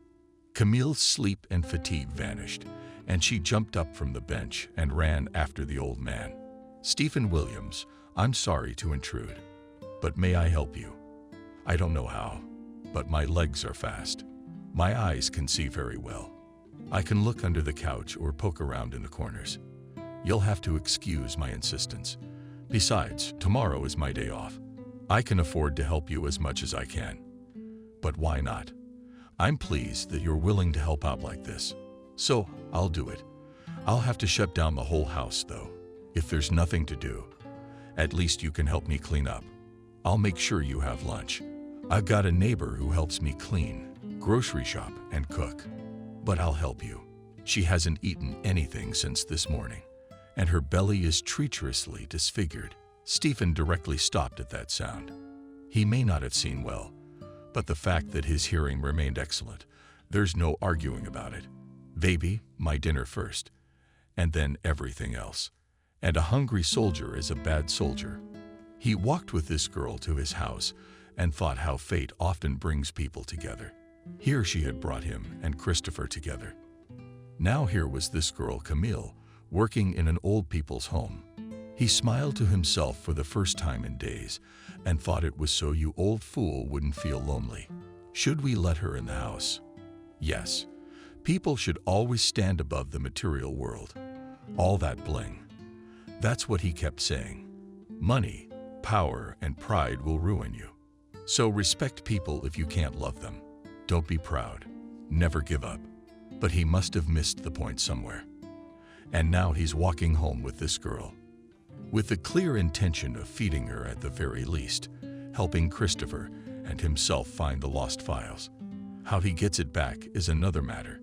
Camille's sleep and fatigue vanished, and she jumped up from the bench and ran after the old man. Stephen Williams, I'm sorry to intrude, but may I help you? I don't know how, but my legs are fast. My eyes can see very well. I can look under the couch or poke around in the corners. You'll have to excuse my insistence. Besides, tomorrow is my day off. I can afford to help you as much as I can. But why not? I'm pleased that you're willing to help out like this. So, I'll do it. I'll have to shut down the whole house, though. If there's nothing to do, at least you can help me clean up. I'll make sure you have lunch. I've got a neighbor who helps me clean, grocery shop, and cook. But I'll help you. She hasn't eaten anything since this morning, and her belly is treacherously disfigured. Stephen directly stopped at that sound. He may not have seen well, but the fact that his hearing remained excellent, there's no arguing about it. Baby, my dinner first, and then everything else. And a hungry soldier is a bad soldier. He walked with this girl to his house and thought how fate often brings people together. Here she had brought him and Christopher together. Now here was this girl, Camille, working in an old people's home. He smiled to himself for the first time in days and thought it was so you old fool wouldn't feel lonely. Should we let her in the house? Yes. People should always stand above the material world. All that bling. That's what he kept saying. Money, power, and pride will ruin you. So respect people if you can't love them. Don't be proud. Never give up. But he must have missed the point somewhere. And now he's walking home with this girl, with the clear intention of feeding her at the very least, helping Christopher and himself find the lost files. How he gets it back is another matter.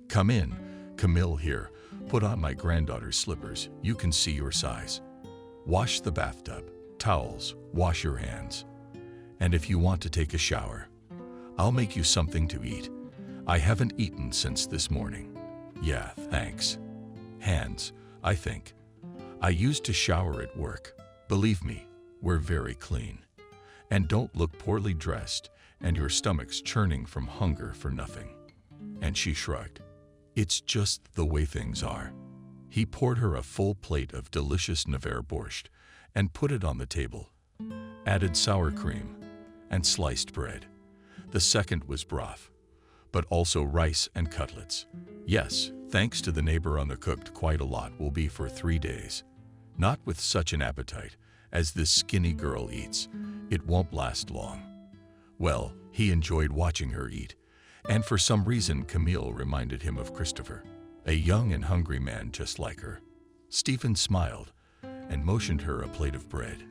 Come in, Camille here. Put on my granddaughter's slippers. You can see your size. Wash the bathtub, towels, wash your hands. And if you want to take a shower, I'll make you something to eat. I haven't eaten since this morning. Yeah, thanks. Hands, I think. I used to shower at work. Believe me, we're very clean. And don't look poorly dressed and your stomach's churning from hunger for nothing. And she shrugged. It's just the way things are. He poured her a full plate of delicious Navarre borscht and put it on the table. Added sour cream and sliced bread. The second was broth, but also rice and cutlets. Yes, thanks to the neighbor on the cooked quite a lot will be for 3 days. Not with such an appetite as this skinny girl eats. It won't last long. Well, he enjoyed watching her eat, and for some reason Camille reminded him of Christopher, a young and hungry man just like her. Stephen smiled and motioned her a plate of bread.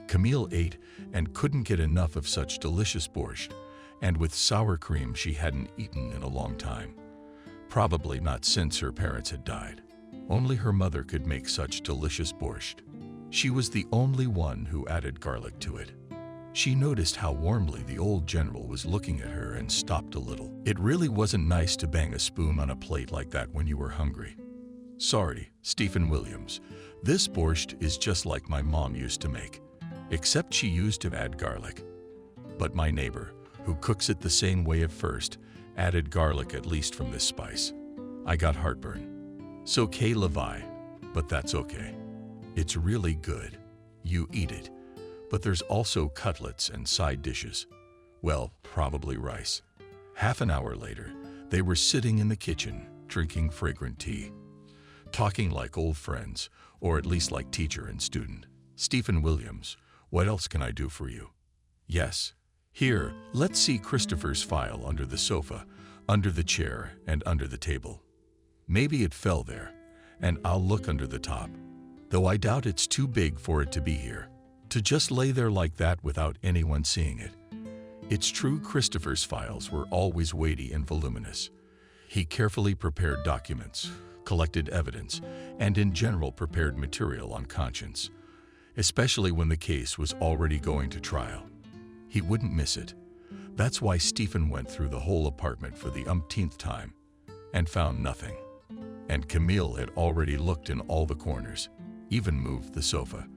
Camille ate and couldn't get enough of such delicious borscht, and with sour cream she hadn't eaten in a long time. Probably not since her parents had died. Only her mother could make such delicious borscht. She was the only one who added garlic to it. She noticed how warmly the old general was looking at her and stopped a little. It really wasn't nice to bang a spoon on a plate like that when you were hungry. Sorry, Stephen Williams. This borscht is just like my mom used to make, except she used to add garlic. But my neighbor, who cooks it the same way at first, added garlic at least from this spice. I got heartburn. So Kay Levi, but that's okay. It's really good. You eat it. But there's also cutlets and side dishes. Well, probably rice. Half an hour later, they were sitting in the kitchen, drinking fragrant tea, talking like old friends, or at least like teacher and student. Stephen Williams, what else can I do for you? Yes. Here, let's see Christopher's file under the sofa, under the chair, and under the table. Maybe it fell there, and I'll look under the top, though I doubt it's too big for it to be here, to just lay there like that without anyone seeing it. It's true Christopher's files were always weighty and voluminous. He carefully prepared documents, collected evidence, and in general prepared material on conscience, especially when the case was already going to trial. He wouldn't miss it. That's why Stephen went through the whole apartment for the umpteenth time and found nothing. And Camille had already looked in all the corners, even moved the sofa.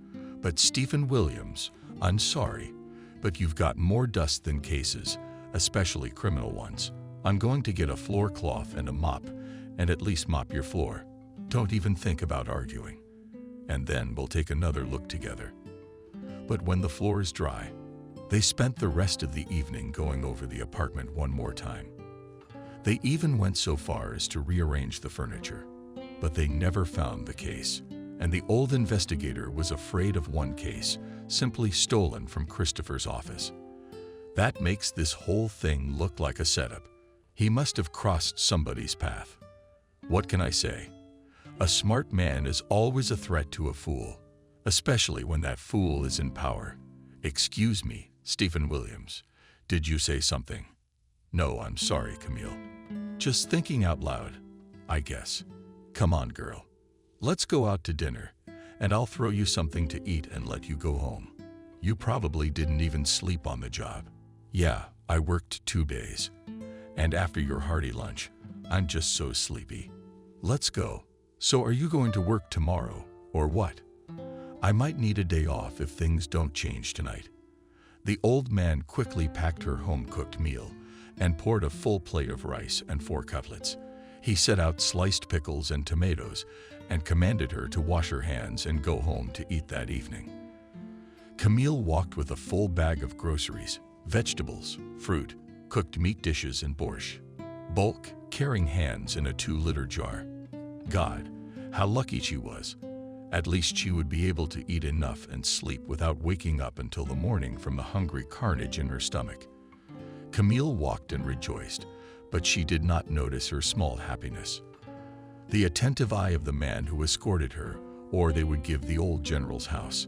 But Stephen Williams, I'm sorry, but you've got more dust than cases, especially criminal ones. I'm going to get a floor cloth and a mop and at least mop your floor. Don't even think about arguing. And then we'll take another look together. But when the floor is dry, they spent the rest of the evening going over the apartment one more time. They even went so far as to rearrange the furniture, but they never found the case, and the old investigator was afraid of one case, simply stolen from Christopher's office. That makes this whole thing look like a setup. He must have crossed somebody's path. What can I say? A smart man is always a threat to a fool, especially when that fool is in power. Excuse me, Stephen Williams, did you say something? No, I'm sorry, Camille. Just thinking out loud, I guess. Come on, girl. Let's go out to dinner, and I'll throw you something to eat and let you go home. You probably didn't even sleep on the job. Yeah, I worked 2 days. And after your hearty lunch, I'm just so sleepy. Let's go. So are you going to work tomorrow, or what? I might need a day off if things don't change tonight. The old man quickly packed her home-cooked meal and poured a full plate of rice and 4 cutlets. He set out sliced pickles and tomatoes and commanded her to wash her hands and go home to eat that evening. Camille walked with a full bag of groceries, vegetables, fruit, cooked meat dishes and borscht. Bulk, caring hands in a 2-liter jar. God, how lucky she was. At least she would be able to eat enough and sleep without waking up until the morning from the hungry carnage in her stomach. Camille walked and rejoiced, but she did not notice her small happiness. The attentive eye of the man who escorted her, or they would give the old general's house,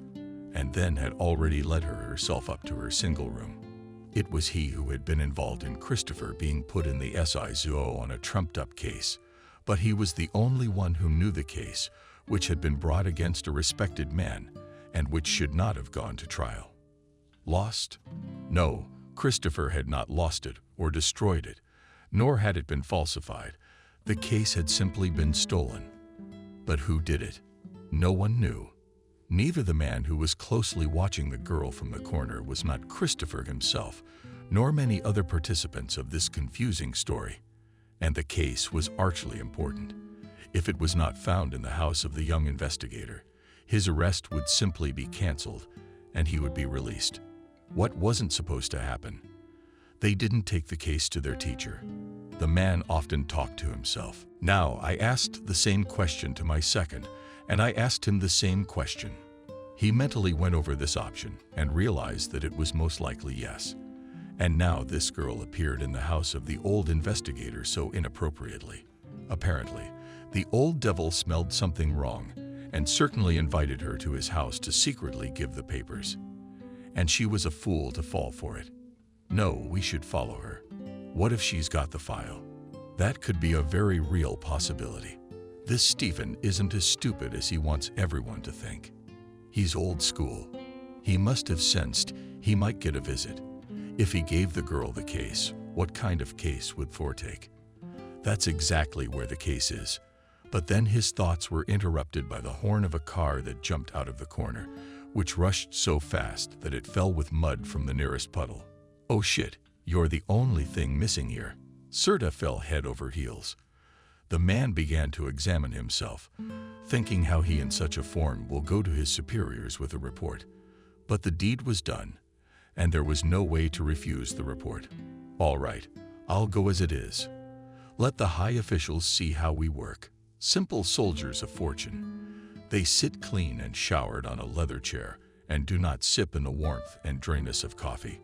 and then had already led her herself up to her single room. It was he who had been involved in Christopher being put in the SI zoo on a trumped-up case, but he was the only one who knew the case, which had been brought against a respected man, and which should not have gone to trial. Lost? No, Christopher had not lost it or destroyed it, nor had it been falsified. The case had simply been stolen. But who did it? No one knew. Neither the man who was closely watching the girl from the corner was not Christopher himself, nor many other participants of this confusing story. And the case was archly important. If it was not found in the house of the young investigator, his arrest would simply be canceled, and he would be released. What wasn't supposed to happen? They didn't take the case to their teacher. The man often talked to himself. Now I asked the same question to my second, and I asked him the same question. He mentally went over this option and realized that it was most likely yes. And now this girl appeared in the house of the old investigator so inappropriately. Apparently, the old devil smelled something wrong and certainly invited her to his house to secretly give the papers. And she was a fool to fall for it. No, we should follow her. What if she's got the file? That could be a very real possibility. This Stephen isn't as stupid as he wants everyone to think. He's old school. He must have sensed he might get a visit. If he gave the girl the case, what kind of case would foretake? That's exactly where the case is. But then his thoughts were interrupted by the horn of a car that jumped out of the corner, which rushed so fast that it fell with mud from the nearest puddle. Oh shit, you're the only thing missing here. Serta fell head over heels. The man began to examine himself, thinking how he in such a form will go to his superiors with a report. But the deed was done, and there was no way to refuse the report. All right, I'll go as it is. Let the high officials see how we work. Simple soldiers of fortune. They sit clean and showered on a leather chair and do not sip in the warmth and dryness of coffee.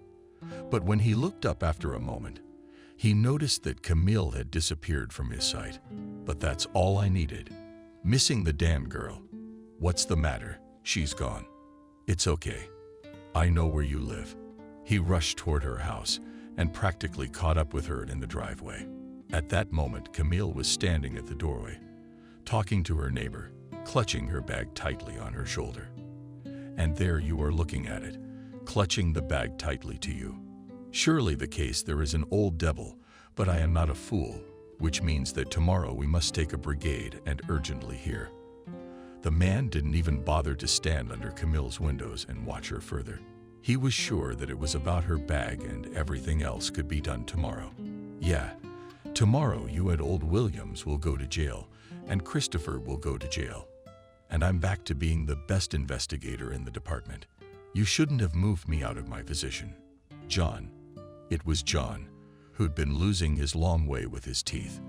But when he looked up after a moment, he noticed that Camille had disappeared from his sight. But that's all I needed. Missing the damn girl. What's the matter? She's gone. It's okay. I know where you live. He rushed toward her house and practically caught up with her in the driveway. At that moment, Camille was standing at the doorway, talking to her neighbor, clutching her bag tightly on her shoulder. And there you are looking at it, clutching the bag tightly to you. Surely the case there is an old devil, but I am not a fool, which means that tomorrow we must take a brigade and urgently here. The man didn't even bother to stand under Camille's windows and watch her further. He was sure that it was about her bag and everything else could be done tomorrow. Yeah, tomorrow you and old Williams will go to jail, and Christopher will go to jail. And I'm back to being the best investigator in the department. You shouldn't have moved me out of my position. John. It was John, who'd been losing his long way with his teeth.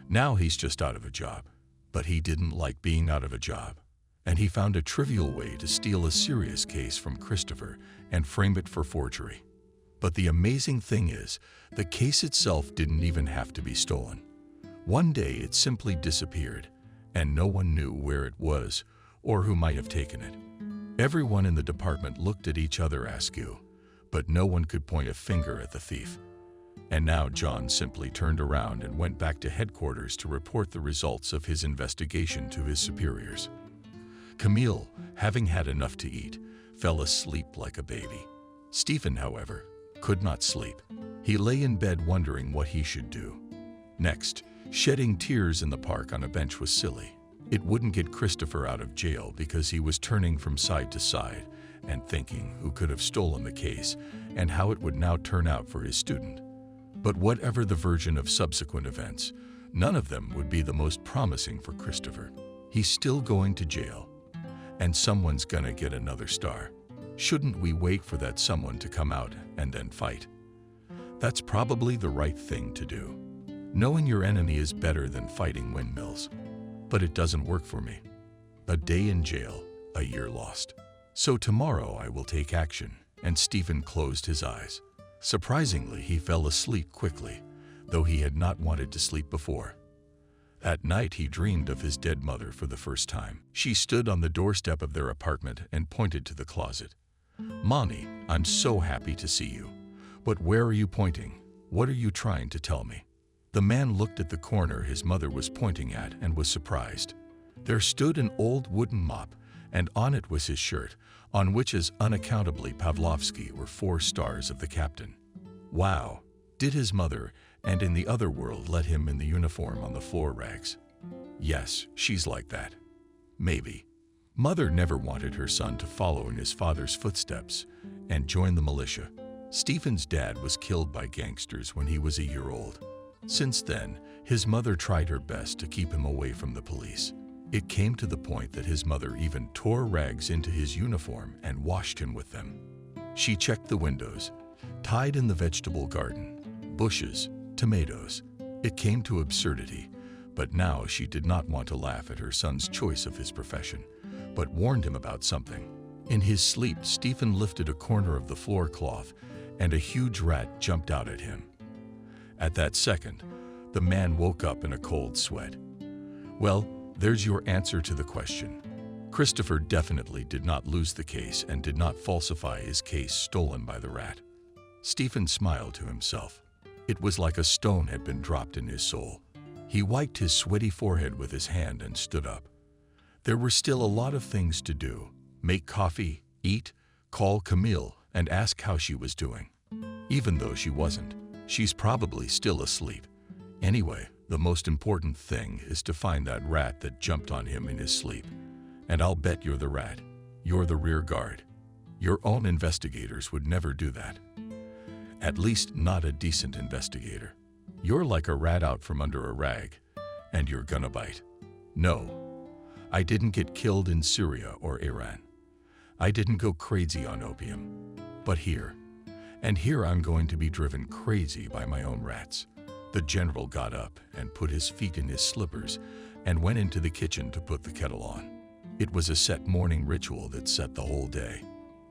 Now he's just out of a job. But he didn't like being out of a job. And he found a trivial way to steal a serious case from Christopher and frame it for forgery. But the amazing thing is, the case itself didn't even have to be stolen. One day it simply disappeared, and no one knew where it was or who might have taken it. Everyone in the department looked at each other askew, but no one could point a finger at the thief. And now John simply turned around and went back to headquarters to report the results of his investigation to his superiors. Camille, having had enough to eat, fell asleep like a baby. Stephen, however, could not sleep. He lay in bed wondering what he should do. Next, shedding tears in the park on a bench was silly. It wouldn't get Christopher out of jail because he was turning from side to side and thinking who could have stolen the case and how it would now turn out for his student. But whatever the version of subsequent events, none of them would be the most promising for Christopher. He's still going to jail, and someone's gonna get another star. Shouldn't we wait for that someone to come out and then fight? That's probably the right thing to do. Knowing your enemy is better than fighting windmills. But it doesn't work for me. A day in jail, a year lost. So tomorrow I will take action, and Stephen closed his eyes. Surprisingly, he fell asleep quickly. though he had not wanted to sleep before. At night, he dreamed of his dead mother for the first time. She stood on the doorstep of their apartment and pointed to the closet. "Mommy, I'm so happy to see you. But where are you pointing? What are you trying to tell me?" The man looked at the corner his mother was pointing at and was surprised. There stood an old wooden mop, and on it was his shirt, on which, as unaccountably Pavlovsky, were 4 stars of the captain. Wow! Did his mother, and in the other world, let him in the uniform on the floor rags? Yes, she's like that. Maybe. Mother never wanted her son to follow in his father's footsteps and join the militia. Stephen's dad was killed by gangsters when he was a year old. Since then, his mother tried her best to keep him away from the police. It came to the point that his mother even tore rags into his uniform and washed him with them. She checked the windows, tied in the vegetable garden, bushes, tomatoes. It came to absurdity, but now she did not want to laugh at her son's choice of his profession, but warned him about something. In his sleep, Stephen lifted a corner of the floor cloth, and a huge rat jumped out at him. At that second, the man woke up in a cold sweat. Well, there's your answer to the question. Christopher definitely did not lose the case and did not falsify his case stolen by the rat. Stephen smiled to himself. It was like a stone had been dropped in his soul. He wiped his sweaty forehead with his hand and stood up. There were still a lot of things to do. Make coffee, eat, call Camille, and ask how she was doing. Even though she wasn't, she's probably still asleep. Anyway, the most important thing is to find that rat that jumped on him in his sleep. And I'll bet you're the rat. You're the rear guard. Your own investigators would never do that. At least not a decent investigator. You're like a rat out from under a rag, and you're gonna bite. No, I didn't get killed in Syria or Iran. I didn't go crazy on opium. But here, and here I'm going to be driven crazy by my own rats. The general got up and put his feet in his slippers and went into the kitchen to put the kettle on. It was a set morning ritual that set the whole day.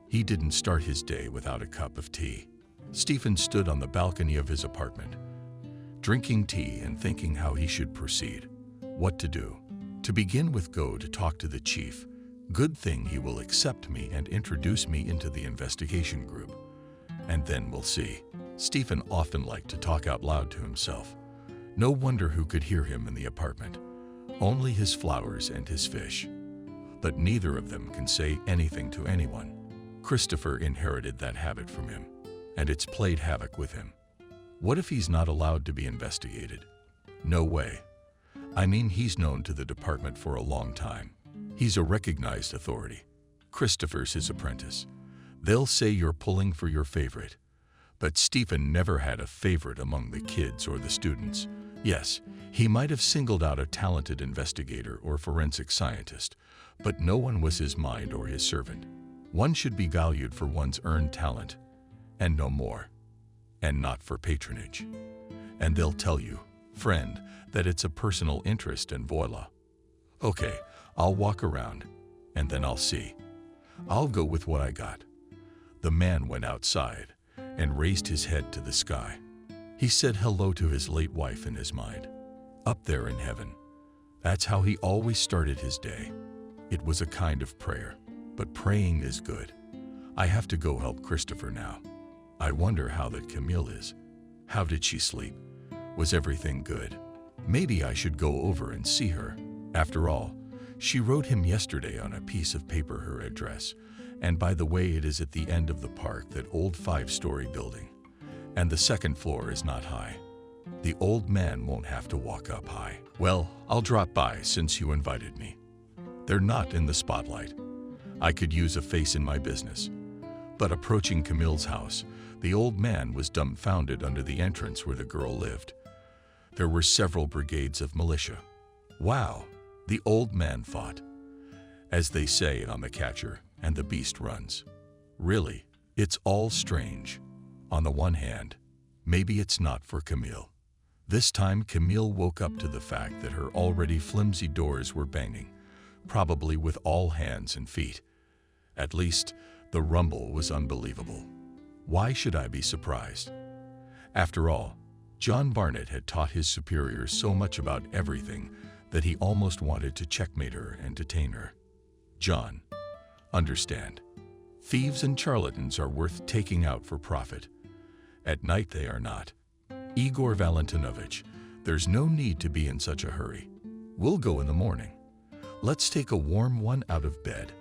He didn't start his day without a cup of tea. Stephen stood on the balcony of his apartment, drinking tea and thinking how he should proceed. What to do? To begin with, go to talk to the chief. Good thing he will accept me and introduce me into the investigation group. And then we'll see. Stephen often liked to talk out loud to himself. No wonder who could hear him in the apartment. Only his flowers and his fish. But neither of them can say anything to anyone. Christopher inherited that habit from him, and it's played havoc with him. What if he's not allowed to be investigated? No way. I mean, he's known to the department for a long time. He's a recognized authority. Christopher's his apprentice. They'll say you're pulling for your favorite. But Stephen never had a favorite among the kids or the students. Yes, he might have singled out a talented investigator or forensic scientist, but no one was his mind or his servant. One should be valued for one's earned talent, and no more, and not for patronage. And they'll tell you, friend, that it's a personal interest and voila. Okay, I'll walk around, and then I'll see. I'll go with what I got. The man went outside and raised his head to the sky. He said hello to his late wife in his mind. Up there in heaven. That's how he always started his day. It was a kind of prayer, but praying is good. I have to go help Christopher now. I wonder how that Camille is. How did she sleep? Was everything good? Maybe I should go over and see her. After all, she wrote him yesterday on a piece of paper her address. And by the way, it is at the end of the park, that old 5-story building. And the second floor is not high. The old man won't have to walk up high. Well, I'll drop by since you invited me. They're not in the spotlight. I could use a face in my business. But approaching Camille's house, the old man was dumbfounded under the entrance where the girl lived. There were several brigades of militia. Wow, the old man thought. As they say on The Catcher, and the beast runs. Really, it's all strange. On the one hand, maybe it's not for Camille. This time Camille woke up to the fact that her already flimsy doors were banging, probably with all hands and feet. At least, the rumble was unbelievable. Why should I be surprised? After all, John Barnett had taught his superior so much about everything that he almost wanted to checkmate her and detain her. John, understand. Thieves and charlatans are worth taking out for profit. At night they are not. Igor Valentinovich, there's no need to be in such a hurry. We'll go in the morning. Let's take a warm one out of bed.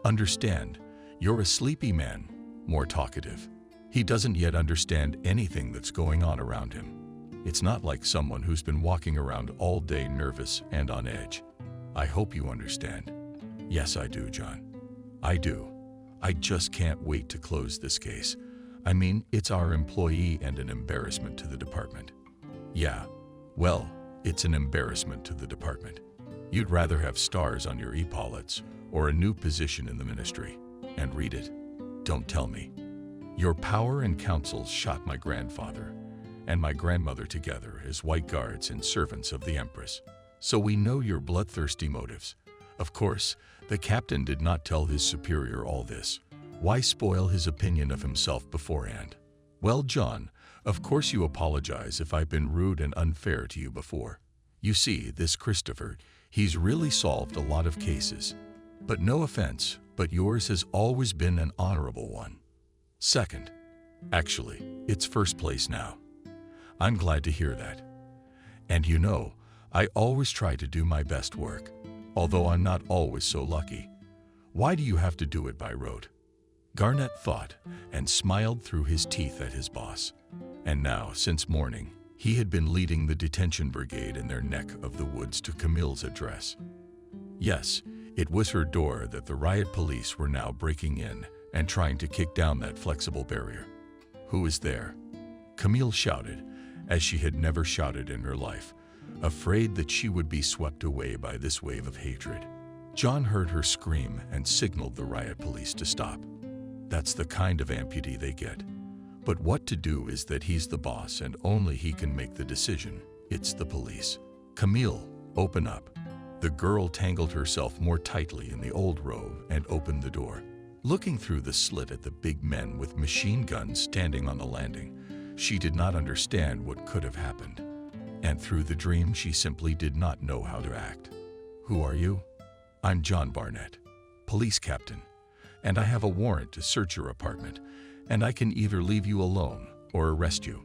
Understand, you're a sleepy man, more talkative. He doesn't yet understand anything that's going on around him. It's not like someone who's been walking around all day nervous and on edge. I hope you understand. Yes, I do, John. I do. I just can't wait to close this case. I mean, it's our employee and an embarrassment to the department. Yeah, well, it's an embarrassment to the department. You'd rather have stars on your epaulets or a new position in the ministry. And read it. Don't tell me. Your power and counsel shot my grandfather and my grandmother together as white guards and servants of the Empress. So we know your bloodthirsty motives. Of course, the captain did not tell his superior all this. Why spoil his opinion of himself beforehand? Well, John, of course you apologize if I've been rude and unfair to you before. You see, this Christopher, he's really solved a lot of cases. But no offense, but yours has always been an honorable one. Second. Actually, it's first place now. I'm glad to hear that. And you know, I always try to do my best work, although I'm not always so lucky. Why do you have to do it by rote? Garnett thought and smiled through his teeth at his boss. And now, since morning, he had been leading the detention brigade in their neck of the woods to Camille's address. Yes, it was her door that the riot police were now breaking in and trying to kick down that flexible barrier. Who is there? Camille shouted, as she had never shouted in her life, afraid that she would be swept away by this wave of hatred. John heard her scream and signaled the riot police to stop. That's the kind of amputee they get. But what to do is that he's the boss and only he can make the decision. It's the police. Camille, open up. The girl tangled herself more tightly in the old robe and opened the door. Looking through the slit at the big men with machine guns standing on the landing, she did not understand what could have happened. And through the dream, she simply did not know how to act. Who are you? I'm John Barnett, police captain, and I have a warrant to search your apartment, and I can either leave you alone or arrest you.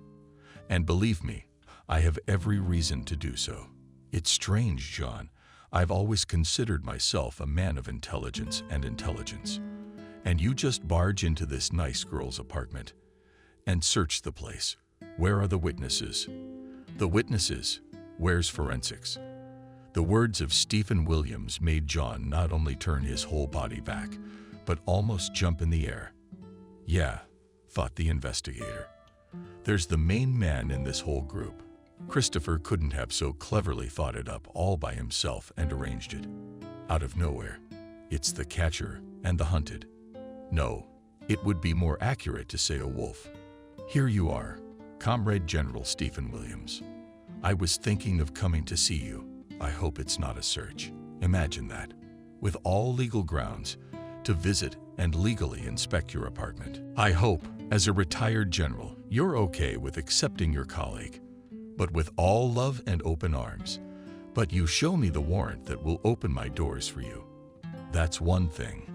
And believe me, I have every reason to do so. It's strange, John. I've always considered myself a man of intelligence. And you just barge into this nice girl's apartment and search the place. Where are the witnesses? The witnesses? Where's forensics? The words of Stephen Williams made John not only turn his whole body back, but almost jump in the air. Yeah, thought the investigator. There's the main man in this whole group. Christopher couldn't have so cleverly thought it up all by himself and arranged it. Out of nowhere. It's the catcher and the hunted. No, it would be more accurate to say a wolf. Here you are, Comrade General Stephen Williams. I was thinking of coming to see you. I hope it's not a search. Imagine that. With all legal grounds, to visit and legally inspect your apartment. I hope, as a retired general, you're okay with accepting your colleague, but with all love and open arms. But you show me the warrant that will open my doors for you. That's one thing.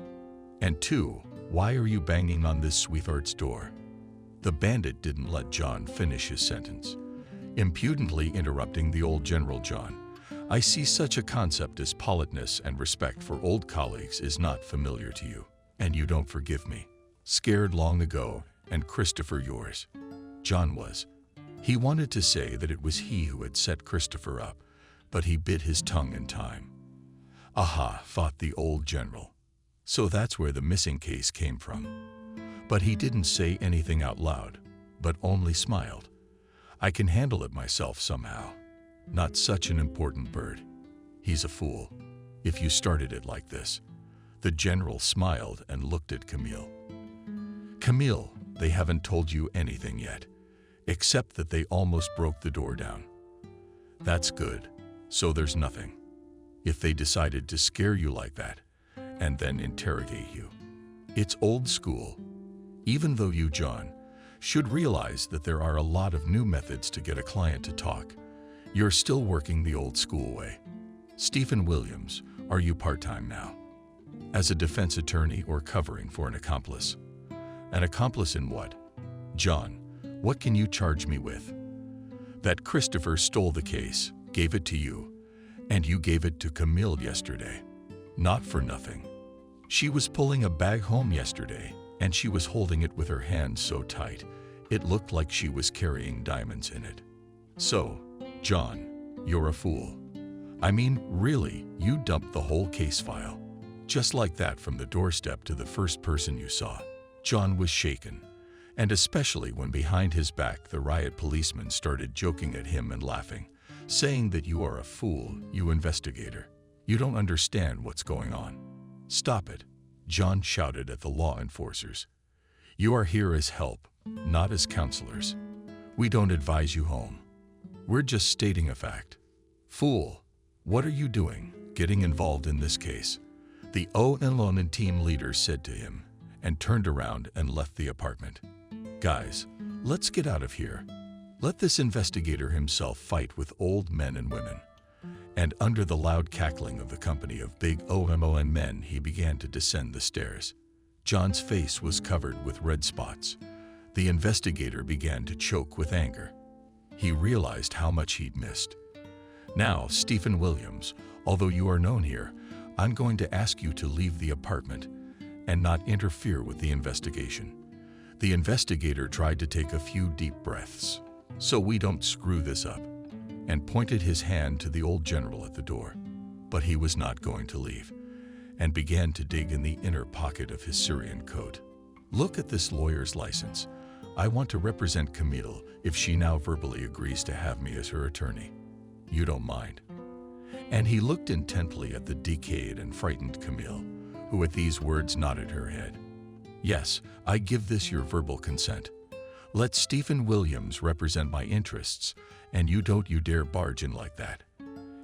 And two, why are you banging on this sweetheart's door? The bandit didn't let John finish his sentence, impudently interrupting the old General. John, I see such a concept as politeness and respect for old colleagues is not familiar to you, and you don't forgive me. Scared long ago, and Christopher yours. John was. He wanted to say that it was he who had set Christopher up, but he bit his tongue in time. Aha, thought the old general. So that's where the missing case came from. But he didn't say anything out loud, but only smiled. I can handle it myself somehow. Not such an important bird. He's a fool. If you started it like this. The general smiled and looked at Camille. Camille, they haven't told you anything yet, except that they almost broke the door down. That's good. So there's nothing. If they decided to scare you like that, and then interrogate you. It's old school. Even though you, John, should realize that there are a lot of new methods to get a client to talk. You're still working the old school way. Stephen Williams, are you part-time now? As a defense attorney or covering for an accomplice? An accomplice in what? John, what can you charge me with? That Christopher stole the case, gave it to you, and you gave it to Camille yesterday. Not for nothing. She was pulling a bag home yesterday, and she was holding it with her hands so tight, it looked like she was carrying diamonds in it. So, John, you're a fool. I mean, really, you dumped the whole case file. Just like that from the doorstep to the first person you saw. John was shaken, and especially when behind his back the riot policeman started joking at him and laughing, saying that you are a fool, you investigator. You don't understand what's going on. Stop it, John shouted at the law enforcers. You are here as help, not as counselors. We don't advise you home. We're just stating a fact. Fool, what are you doing, getting involved in this case? The OLN team leader said to him, and turned around and left the apartment. Guys, let's get out of here. Let this investigator himself fight with old men and women. And under the loud cackling of the company of big OMON men, he began to descend the stairs. John's face was covered with red spots. The investigator began to choke with anger. He realized how much he'd missed. Now, Stephen Williams, although you are known here, I'm going to ask you to leave the apartment and not interfere with the investigation. The investigator tried to take a few deep breaths, so we don't screw this up, and pointed his hand to the old general at the door. But he was not going to leave, and began to dig in the inner pocket of his Syrian coat. Look at this lawyer's license. I want to represent Camille if she now verbally agrees to have me as her attorney. You don't mind? And he looked intently at the decayed and frightened Camille, who at these words nodded her head. Yes, I give this your verbal consent. Let Stephen Williams represent my interests, and you don't you dare barge in like that.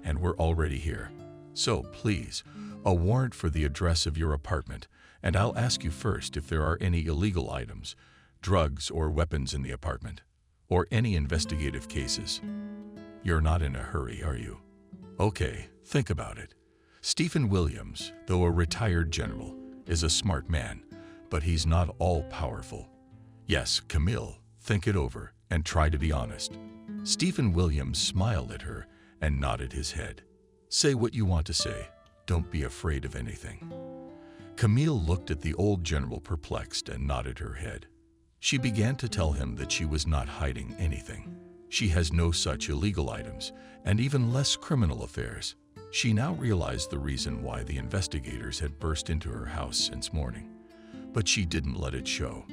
And we're already here. So, please, a warrant for the address of your apartment, and I'll ask you first if there are any illegal items, drugs or weapons in the apartment, or any investigative cases. You're not in a hurry, are you? Okay, think about it. Stephen Williams, though a retired general, is a smart man, but he's not all-powerful. Yes, Camille, think it over and try to be honest. Stephen Williams smiled at her and nodded his head. Say what you want to say. Don't be afraid of anything. Camille looked at the old general perplexed and nodded her head. She began to tell him that she was not hiding anything. She has no such illegal items, and even less criminal affairs. She now realized the reason why the investigators had burst into her house since morning. But she didn't let it show,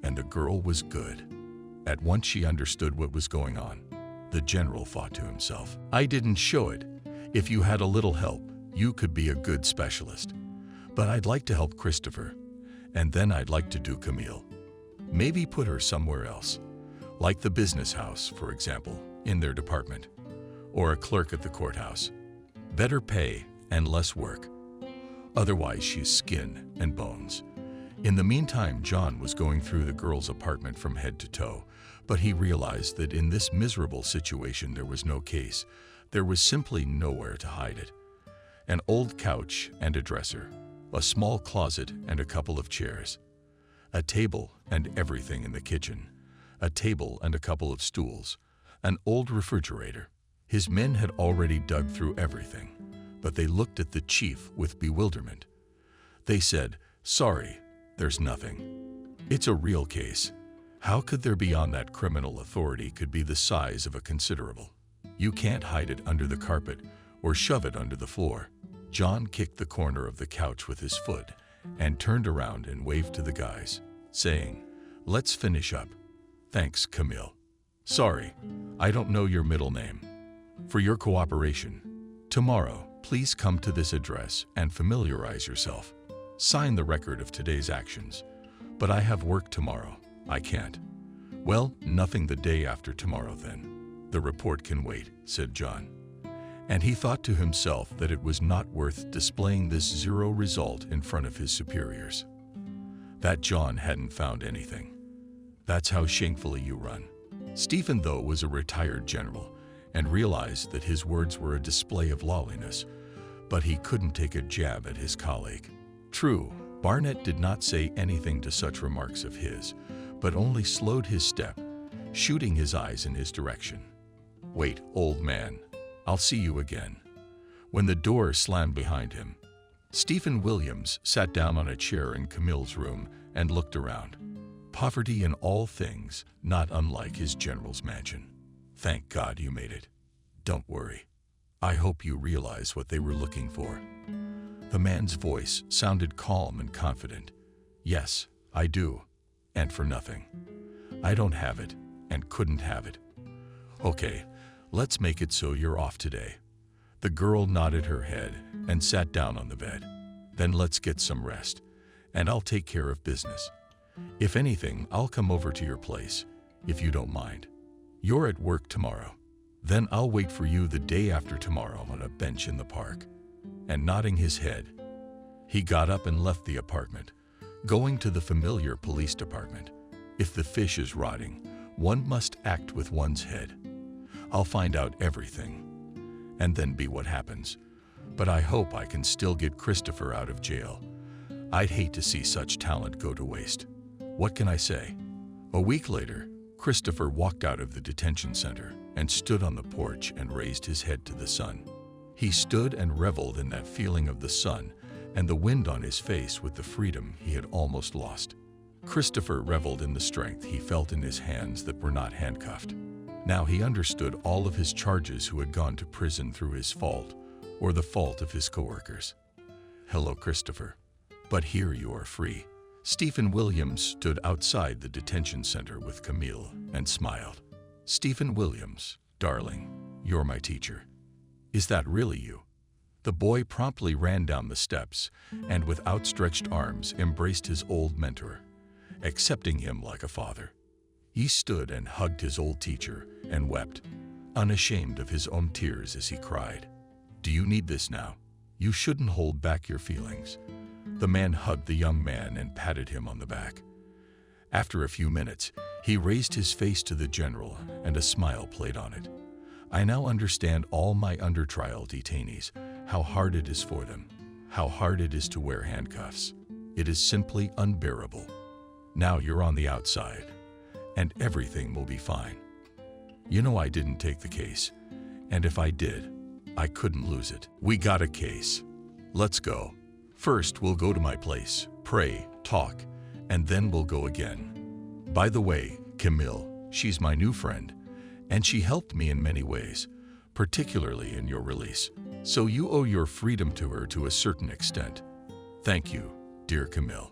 and the girl was good. At once she understood what was going on. The general thought to himself, I didn't show it. If you had a little help, you could be a good specialist. But I'd like to help Christopher, and then I'd like to do Camille. Maybe put her somewhere else, like the business house, for example, in their department, or a clerk at the courthouse. Better pay and less work. Otherwise, she's skin and bones. In the meantime, John was going through the girl's apartment from head to toe, but he realized that in this miserable situation there was no case. There was simply nowhere to hide it. An old couch and a dresser, a small closet and a couple of chairs, a table and everything in the kitchen, a table and a couple of stools, an old refrigerator. His men had already dug through everything, but they looked at the chief with bewilderment. They said, sorry, there's nothing. It's a real case. How could there be on that criminal authority could be the size of a considerable? You can't hide it under the carpet or shove it under the floor. John kicked the corner of the couch with his foot and turned around and waved to the guys, saying, let's finish up. Thanks, Camille. Sorry, I don't know your middle name. For your cooperation. Tomorrow, please come to this address and familiarize yourself. Sign the record of today's actions. But I have work tomorrow. I can't. Well, nothing the day after tomorrow then. The report can wait, said John. And he thought to himself that it was not worth displaying this zero result in front of his superiors. That John hadn't found anything. That's how shamefully you run. Stephen, though, was a retired general and realized that his words were a display of lawlessness, but he couldn't take a jab at his colleague. True, Barnett did not say anything to such remarks of his, but only slowed his step, shooting his eyes in his direction. "Wait, old man, I'll see you again." When the door slammed behind him, Stephen Williams sat down on a chair in Camille's room and looked around. Poverty in all things, not unlike his general's mansion. "Thank God you made it. Don't worry. I hope you realize what they were looking for." The man's voice sounded calm and confident. "Yes, I do. And for nothing. I don't have it and couldn't have it." "Okay, let's make it so you're off today." The girl nodded her head and sat down on the bed. "Then let's get some rest, and I'll take care of business. If anything, I'll come over to your place, if you don't mind. You're at work tomorrow. Then I'll wait for you the day after tomorrow on a bench in the park." And nodding his head, he got up and left the apartment, going to the familiar police department. If the fish is rotting, one must act with one's head. I'll find out everything, and then be what happens. But I hope I can still get Christopher out of jail. I'd hate to see such talent go to waste. What can I say? A week later, Christopher walked out of the detention center and stood on the porch and raised his head to the sun. He stood and reveled in that feeling of the sun and the wind on his face with the freedom he had almost lost. Christopher reveled in the strength he felt in his hands that were not handcuffed. Now he understood all of his charges who had gone to prison through his fault or the fault of his coworkers. "Hello, Christopher. But here you are free." Stephen Williams stood outside the detention center with Camille and smiled. "Stephen Williams, darling, you're my teacher." "Is that really you?" The boy promptly ran down the steps and with outstretched arms embraced his old mentor, accepting him like a father. He stood and hugged his old teacher and wept, unashamed of his own tears as he cried, "Do you need this now? You shouldn't hold back your feelings." The man hugged the young man and patted him on the back. After a few minutes, he raised his face to the general and a smile played on it. "I now understand all my under-trial detainees, how hard it is for them, how hard it is to wear handcuffs. It is simply unbearable. Now you're on the outside, and everything will be fine. You know I didn't take the case, and if I did, I couldn't lose it. We got a case. Let's go. First, we'll go to my place, pray, talk, and then we'll go again. By the way, Camille, she's my new friend, and she helped me in many ways, particularly in your release. So you owe your freedom to her to a certain extent. Thank you, dear Camille.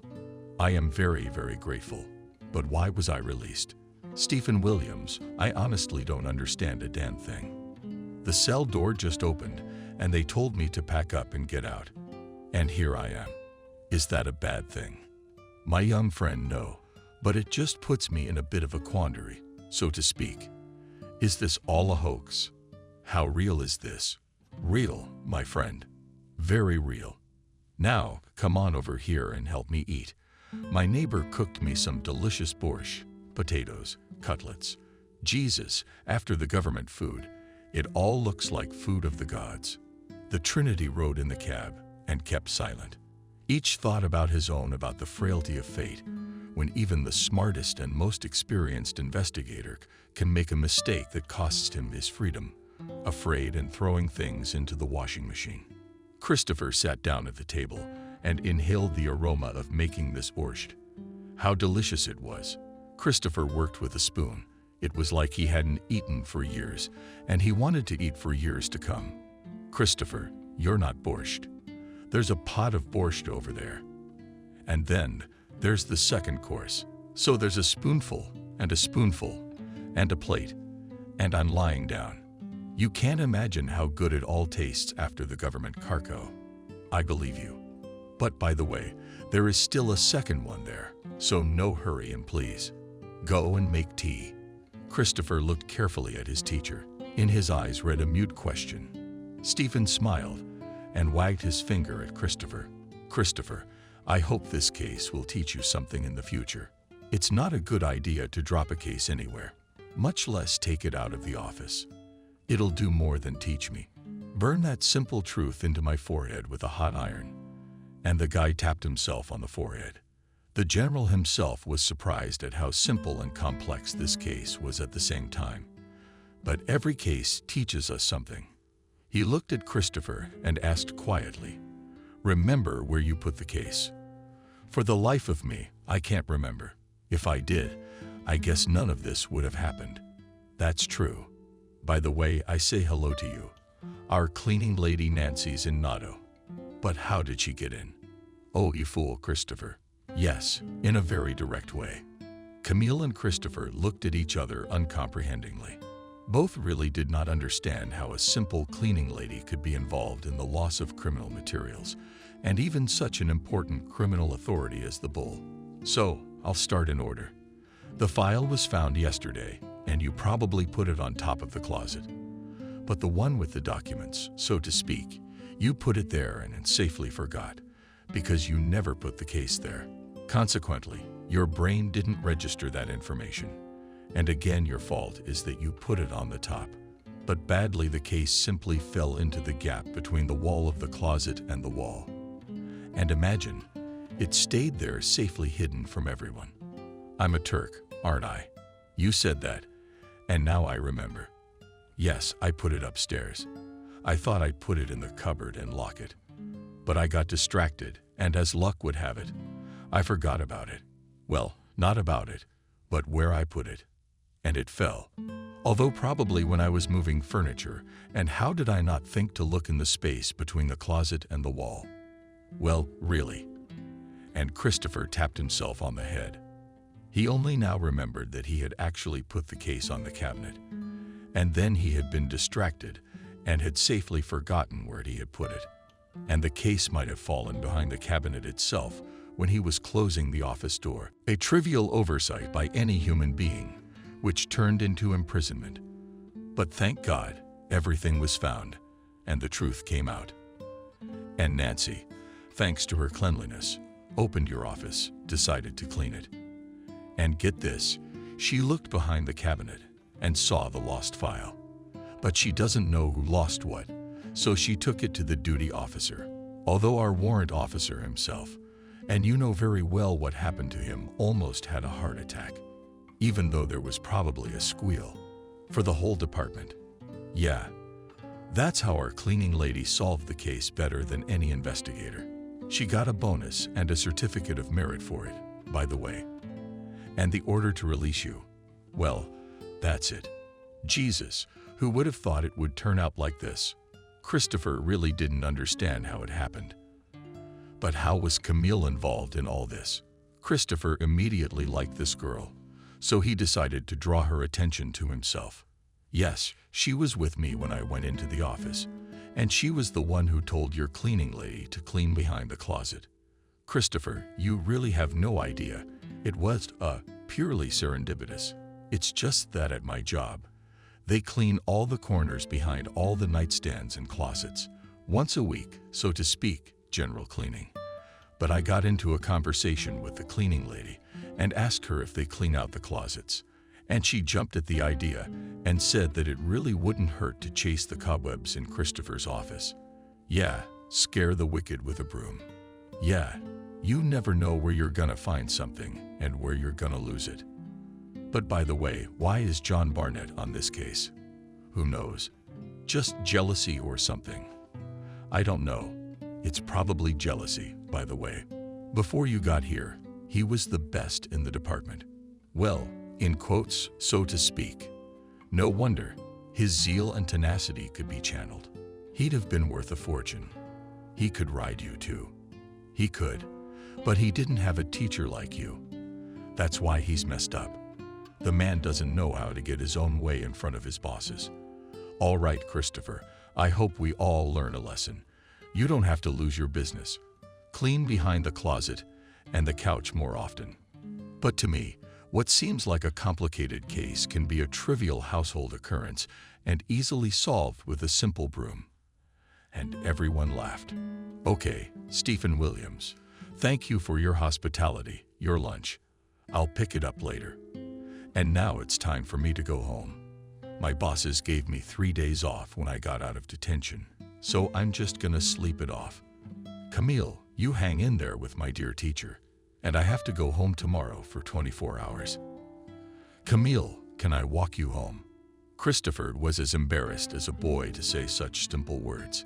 I am very, very grateful. But why was I released? Stephen Williams, I honestly don't understand a damn thing. The cell door just opened, and they told me to pack up and get out. And here I am. Is that a bad thing? My young friend, no, but it just puts me in a bit of a quandary, so to speak. Is this all a hoax? How real is this? Real, my friend. Very real. Now, come on over here and help me eat. My neighbor cooked me some delicious borscht, potatoes, cutlets. Jesus, after the government food, it all looks like food of the gods. The Trinity rode in the cab and kept silent. Each thought about his own, about the frailty of fate, when even the smartest and most experienced investigator can make a mistake that costs him his freedom, afraid and throwing things into the washing machine. Christopher sat down at the table and inhaled the aroma of making this borscht. How delicious it was. Christopher worked with a spoon. It was like he hadn't eaten for years, and he wanted to eat for years to come. Christopher, you're not borscht. There's a pot of borscht over there. And then there's the second course. So there's a spoonful, and a plate, and I'm lying down. You can't imagine how good it all tastes after the government cargo. I believe you. But by the way, there is still a second one there, so no hurry and please. Go and make tea. Christopher looked carefully at his teacher. In his eyes read a mute question. Stephen smiled and wagged his finger at Christopher. Christopher, I hope this case will teach you something in the future. It's not a good idea to drop a case anywhere, much less take it out of the office. It'll do more than teach me. Burn that simple truth into my forehead with a hot iron. And the guy tapped himself on the forehead. The general himself was surprised at how simple and complex this case was at the same time. But every case teaches us something. He looked at Christopher and asked quietly, "Remember where you put the case?" For the life of me, I can't remember. If I did, I guess none of this would have happened. That's true. By the way, I say hello to you. Our cleaning lady Nancy's in Notto. But how did she get in? Oh, you fool, Christopher. Yes, in a very direct way. Camille and Christopher looked at each other uncomprehendingly. Both really did not understand how a simple cleaning lady could be involved in the loss of criminal materials, and even such an important criminal authority as the Bull. So, I'll start in order. The file was found yesterday, and you probably put it on top of the closet. But the one with the documents, so to speak, you put it there and safely forgot, because you never put the case there. Consequently, your brain didn't register that information. And again, your fault is that you put it on the top. But badly, the case simply fell into the gap between the wall of the closet and the wall. And imagine, it stayed there safely hidden from everyone. I'm a Turk, aren't I? You said that, and now I remember. Yes, I put it upstairs. I thought I'd put it in the cupboard and lock it. But I got distracted, and as luck would have it, I forgot about it. Well, not about it, but where I put it. And it fell. Although probably when I was moving furniture, and how did I not think to look in the space between the closet and the wall? Well, really. And Christopher tapped himself on the head. He only now remembered that he had actually put the case on the cabinet. And then he had been distracted and had safely forgotten where he had put it. And the case might have fallen behind the cabinet itself when he was closing the office door. A trivial oversight by any human being, which turned into imprisonment. But thank God, everything was found, and the truth came out. And Nancy, thanks to her cleanliness, opened your office, decided to clean it. And get this, she looked behind the cabinet and saw the lost file. But she doesn't know who lost what, so she took it to the duty officer, although our warrant officer himself, and you know very well what happened to him, almost had a heart attack, even though there was probably a squeal for the whole department. Yeah, that's how our cleaning lady solved the case better than any investigator. She got a bonus and a certificate of merit for it, by the way. And the order to release you, well, that's it. Jesus, who would have thought it would turn out like this? Christopher really didn't understand how it happened. But how was Camille involved in all this? Christopher immediately liked this girl, so he decided to draw her attention to himself. Yes, she was with me when I went into the office, and she was the one who told your cleaning lady to clean behind the closet. Christopher, you really have no idea. It was purely serendipitous. It's just that at my job, they clean all the corners behind all the nightstands and closets, once a week, so to speak, general cleaning. But I got into a conversation with the cleaning lady and asked her if they clean out the closets, and she jumped at the idea and said that it really wouldn't hurt to chase the cobwebs in Christopher's office. Yeah, scare the wicked with a broom. Yeah, you never know where you're gonna find something and where you're gonna lose it. But by the way, why is John Barnett on this case? Who knows? Just jealousy or something. I don't know. It's probably jealousy, by the way. Before you got here, he was the best in the department. Well, in quotes, so to speak. No wonder his zeal and tenacity could be channeled. He'd have been worth a fortune. He could ride you too. He could, but he didn't have a teacher like you. That's why he's messed up. The man doesn't know how to get his own way in front of his bosses. All right, Christopher, I hope we all learn a lesson. You don't have to lose your business. Clean behind the closet and the couch more often. But to me, what seems like a complicated case can be a trivial household occurrence and easily solved with a simple broom. And everyone laughed. Okay, Stephen Williams, thank you for your hospitality, your lunch. I'll pick it up later. And now it's time for me to go home. My bosses gave me 3 days off when I got out of detention, so I'm just gonna sleep it off. Camille, you hang in there with my dear teacher, and I have to go home tomorrow for 24 hours. Camille, can I walk you home? Christopher was as embarrassed as a boy to say such simple words.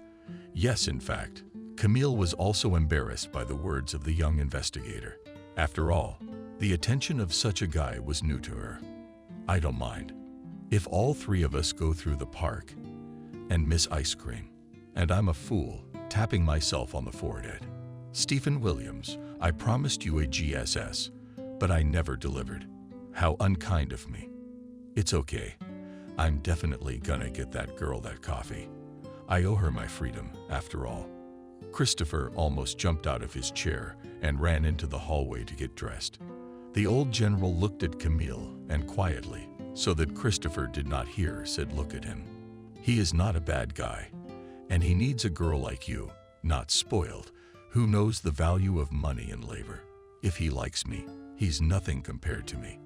Yes, in fact, Camille was also embarrassed by the words of the young investigator. After all, the attention of such a guy was new to her. I don't mind. If all 3 of us go through the park and miss ice cream, and I'm a fool, tapping myself on the forehead. Stephen Williams, I promised you a GSS, but I never delivered. How unkind of me. It's okay. I'm definitely gonna get that girl that coffee. I owe her my freedom, after all. Christopher almost jumped out of his chair and ran into the hallway to get dressed. The old general looked at Camille and quietly, so that Christopher did not hear, said, "Look at him. He is not a bad guy, and he needs a girl like you, not spoiled, who knows the value of money and labor. If he likes me, he's nothing compared to me.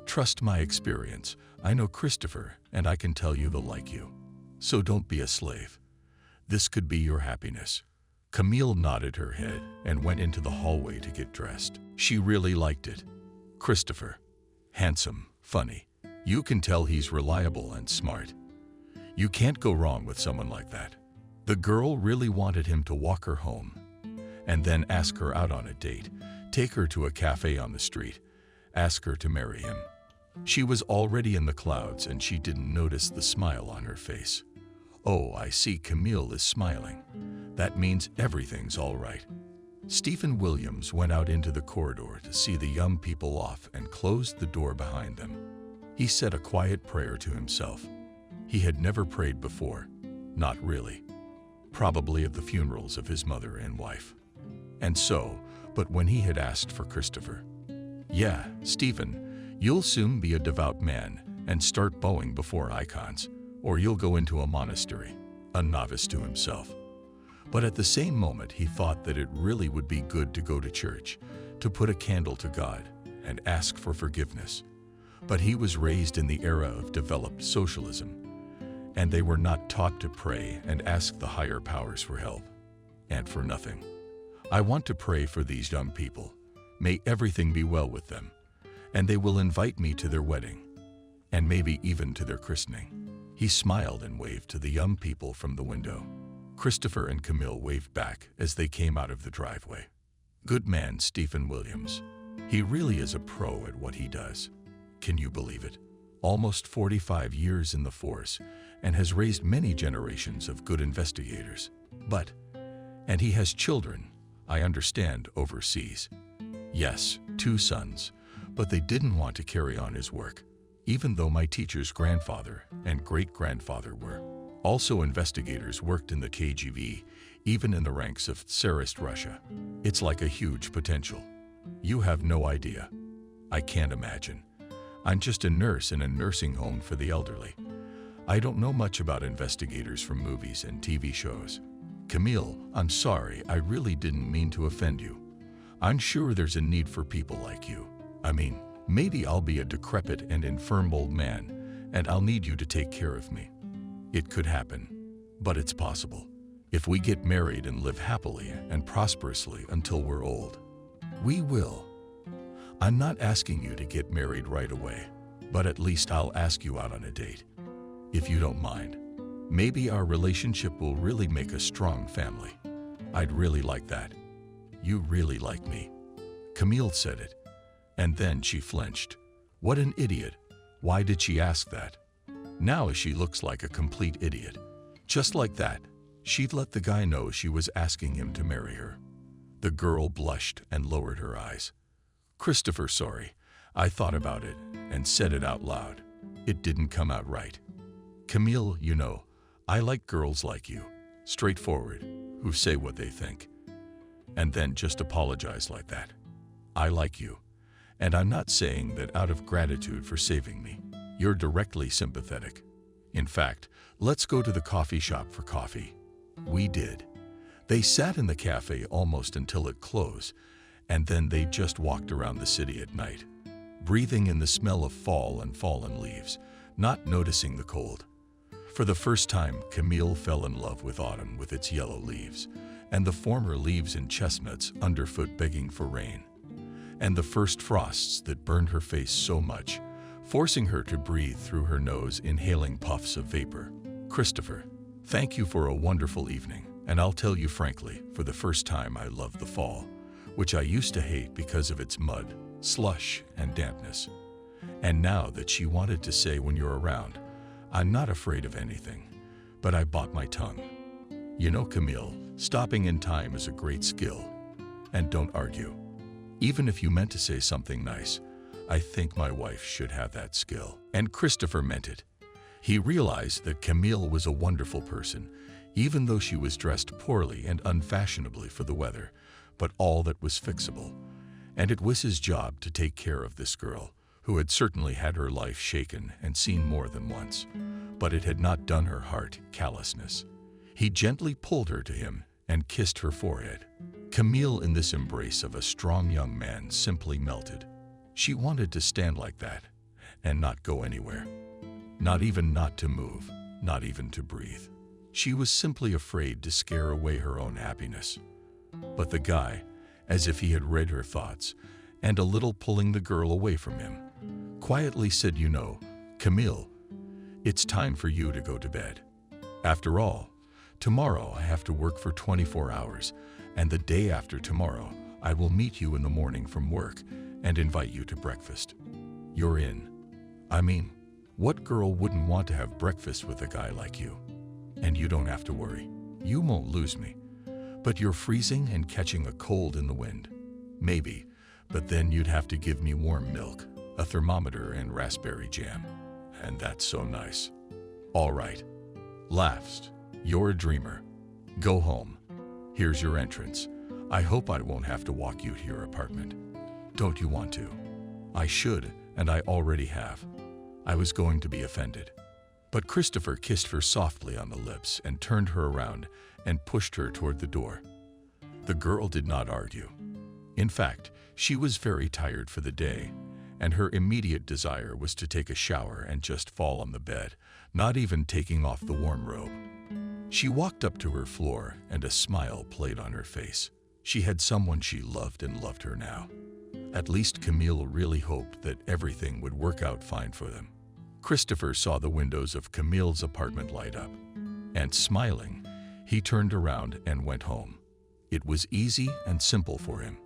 Trust my experience. I know Christopher, and I can tell you they'll like you. So don't be a slave. This could be your happiness." Camille nodded her head and went into the hallway to get dressed. She really liked it. Christopher. Handsome, funny. You can tell he's reliable and smart. You can't go wrong with someone like that. The girl really wanted him to walk her home, and then ask her out on a date, take her to a cafe on the street, ask her to marry him. She was already in the clouds, and she didn't notice the smile on her face. Oh, I see, Camille is smiling. That means everything's all right. Stephen Williams went out into the corridor to see the young people off and closed the door behind them. He said a quiet prayer to himself. He had never prayed before, not really. Probably at the funerals of his mother and wife. And so, but when he had asked for Christopher. Yeah, Stephen, you'll soon be a devout man and start bowing before icons, or you'll go into a monastery, a novice to himself. But at the same moment, he thought that it really would be good to go to church, to put a candle to God and ask for forgiveness. But he was raised in the era of developed socialism, and they were not taught to pray and ask the higher powers for help, and for nothing. I want to pray for these young people. May everything be well with them, and they will invite me to their wedding, and maybe even to their christening. He smiled and waved to the young people from the window. Christopher and Camille waved back as they came out of the driveway. Good man, Stephen Williams. He really is a pro at what he does. Can you believe it? Almost 45 years in the force, and has raised many generations of good investigators. And he has children, I understand, overseas. Yes, 2 sons, but they didn't want to carry on his work, even though my teacher's grandfather and great-grandfather were. Also, investigators worked in the KGB, even in the ranks of Tsarist Russia. It's like a huge potential. You have no idea. I can't imagine. I'm just a nurse in a nursing home for the elderly. I don't know much about investigators from movies and TV shows. Camille, I'm sorry, I really didn't mean to offend you. I'm sure there's a need for people like you. I mean, maybe I'll be a decrepit and infirm old man, and I'll need you to take care of me. It could happen, but it's possible. If we get married and live happily and prosperously until we're old, we will. I'm not asking you to get married right away, but at least I'll ask you out on a date. If you don't mind, maybe our relationship will really make a strong family. I'd really like that. You really like me. Camille said it, and then she flinched. What an idiot. Why did she ask that? Now she looks like a complete idiot. Just like that, she'd let the guy know she was asking him to marry her. The girl blushed and lowered her eyes. Christopher, sorry. I thought about it and said it out loud. It didn't come out right. Camille, you know, I like girls like you, straightforward, who say what they think, and then just apologize like that. I like you, and I'm not saying that out of gratitude for saving me. You're directly sympathetic. In fact, let's go to the coffee shop for coffee. We did. They sat in the cafe almost until it closed, and then they just walked around the city at night. breathing in the smell of fall and fallen leaves, not noticing the cold. For the first time, Camille fell in love with autumn with its yellow leaves, and the former leaves and chestnuts underfoot begging for rain, and the first frosts that burned her face so much, forcing her to breathe through her nose, inhaling puffs of vapor. Christopher, thank you for a wonderful evening, and I'll tell you frankly, for the first time I love the fall, which I used to hate because of its mud, slush, and dampness. And now that she wanted to say when you're around, I'm not afraid of anything, but I bought my tongue. You know, Camille, stopping in time is a great skill. And don't argue. Even if you meant to say something nice, I think my wife should have that skill. And Christopher meant it. He realized that Camille was a wonderful person, even though she was dressed poorly and unfashionably for the weather, but all that was fixable. And it was his job to take care of this girl, who had certainly had her life shaken and seen more than once, but it had not done her heart callousness. He gently pulled her to him and kissed her forehead. Camille, in this embrace of a strong young man, simply melted. She wanted to stand like that and not go anywhere. Not even not to move, not even to breathe. She was simply afraid to scare away her own happiness. But the guy, as if he had read her thoughts, and a little pulling the girl away from him, quietly said, "You know, Camille, it's time for you to go to bed. After all, tomorrow I have to work for 24 hours, and the day after tomorrow I will meet you in the morning from work and invite you to breakfast. You're in. I mean, what girl wouldn't want to have breakfast with a guy like you? And you don't have to worry. You won't lose me. But you're freezing and catching a cold in the wind. Maybe, but then you'd have to give me warm milk, a thermometer, and raspberry jam. And that's so nice. All right. Laughs. You're a dreamer. Go home. Here's your entrance. I hope I won't have to walk you to your apartment. Don't you want to? I should, and I already have. I was going to be offended." But Christopher kissed her softly on the lips and turned her around and pushed her toward the door. The girl did not argue. In fact, she was very tired for the day, and her immediate desire was to take a shower and just fall on the bed, not even taking off the warm robe. She walked up to her floor, and a smile played on her face. She had someone she loved and loved her now. At least Camille really hoped that everything would work out fine for them. Christopher saw the windows of Camille's apartment light up, and smiling, he turned around and went home. It was easy and simple for him.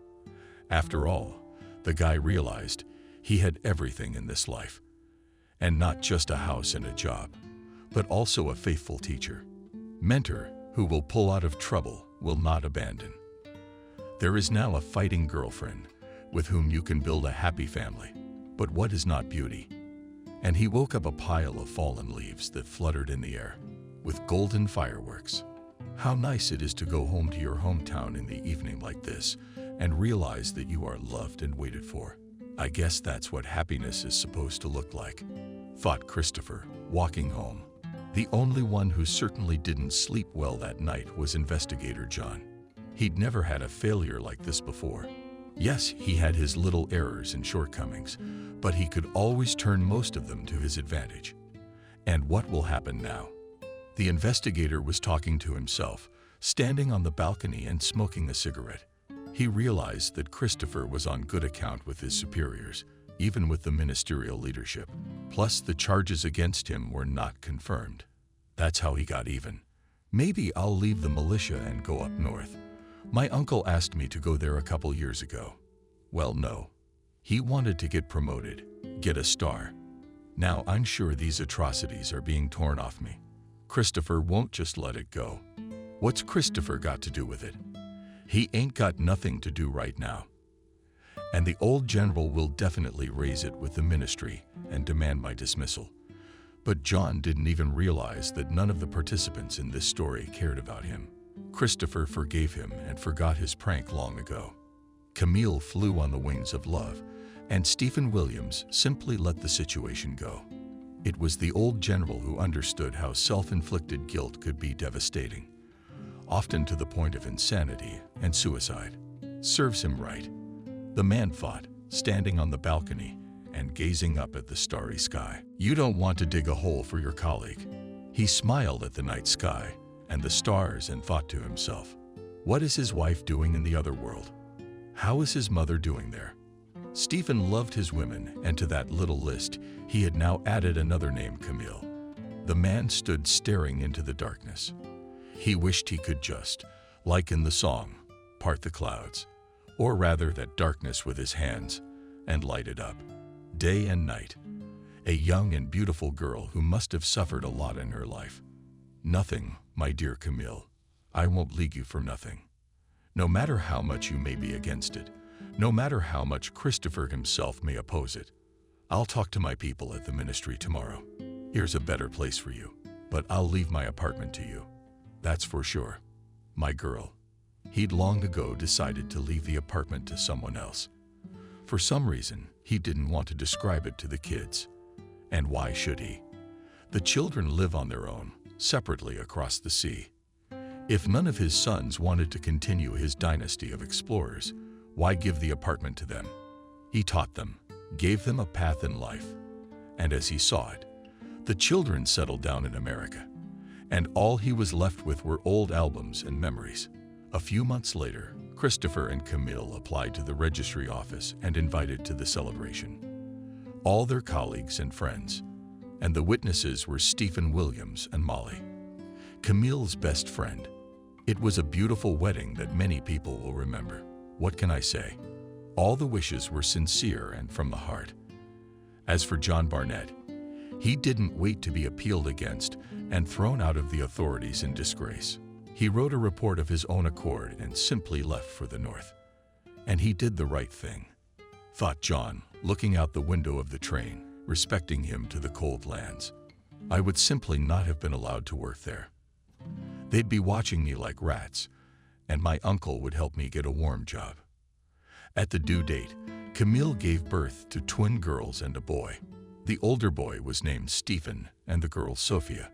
After all, the guy realized he had everything in this life, and not just a house and a job, but also a faithful teacher, mentor who will pull out of trouble, will not abandon. There is now a fighting girlfriend with whom you can build a happy family. But what is not beauty? And he woke up a pile of fallen leaves that fluttered in the air, with golden fireworks. How nice it is to go home to your hometown in the evening like this and realize that you are loved and waited for. I guess that's what happiness is supposed to look like, thought Christopher, walking home. The only one who certainly didn't sleep well that night was Investigator John. He'd never had a failure like this before. Yes, he had his little errors and shortcomings, but he could always turn most of them to his advantage. And what will happen now? The investigator was talking to himself, standing on the balcony and smoking a cigarette. He realized that Christopher was on good account with his superiors, even with the ministerial leadership. Plus, the charges against him were not confirmed. That's how he got even. Maybe I'll leave the militia and go up north. My uncle asked me to go there a couple years ago. Well, no. He wanted to get promoted, get a star. Now I'm sure these atrocities are being torn off me. Christopher won't just let it go. What's Christopher got to do with it? He ain't got nothing to do right now. And the old general will definitely raise it with the ministry and demand my dismissal. But John didn't even realize that none of the participants in this story cared about him. Christopher forgave him and forgot his prank long ago. Camille flew on the wings of love, and Stephen Williams simply let the situation go. It was the old general who understood how self-inflicted guilt could be devastating, often to the point of insanity and suicide. Serves him right. The man thought, standing on the balcony and gazing up at the starry sky. "You don't want to dig a hole for your colleague." He smiled at the night sky and the stars and thought to himself, what is his wife doing in the other world? How is his mother doing there? Stephen loved his women, and to that little list he had now added another name, Camille. The man stood staring into the darkness. He wished he could just, like in the song, part the clouds, or rather that darkness with his hands, and light it up. Day and night. A young and beautiful girl who must have suffered a lot in her life. "Nothing, my dear Camille. I won't leave you for nothing. No matter how much you may be against it, no matter how much Christopher himself may oppose it, I'll talk to my people at the ministry tomorrow. Here's a better place for you, but I'll leave my apartment to you. That's for sure. My girl." He'd long ago decided to leave the apartment to someone else. For some reason, he didn't want to describe it to the kids. And why should he? The children live on their own, separately across the sea. If none of his sons wanted to continue his dynasty of explorers, why give the apartment to them? He taught them, gave them a path in life. And as he saw it, the children settled down in America, and all he was left with were old albums and memories. A few months later, Christopher and Camille applied to the registry office and invited to the celebration. All their colleagues and friends, and the witnesses were Stephen Williams and Molly, Camille's best friend. It was a beautiful wedding that many people will remember. What can I say? All the wishes were sincere and from the heart. As for John Barnett, he didn't wait to be appealed against and thrown out of the authorities in disgrace. He wrote a report of his own accord and simply left for the north. And he did the right thing, thought John, looking out the window of the train, respecting him to the cold lands. I would simply not have been allowed to work there. They'd be watching me like rats, and my uncle would help me get a warm job. At the due date, Camille gave birth to twin girls and a boy. The older boy was named Stephen and the girl Sophia.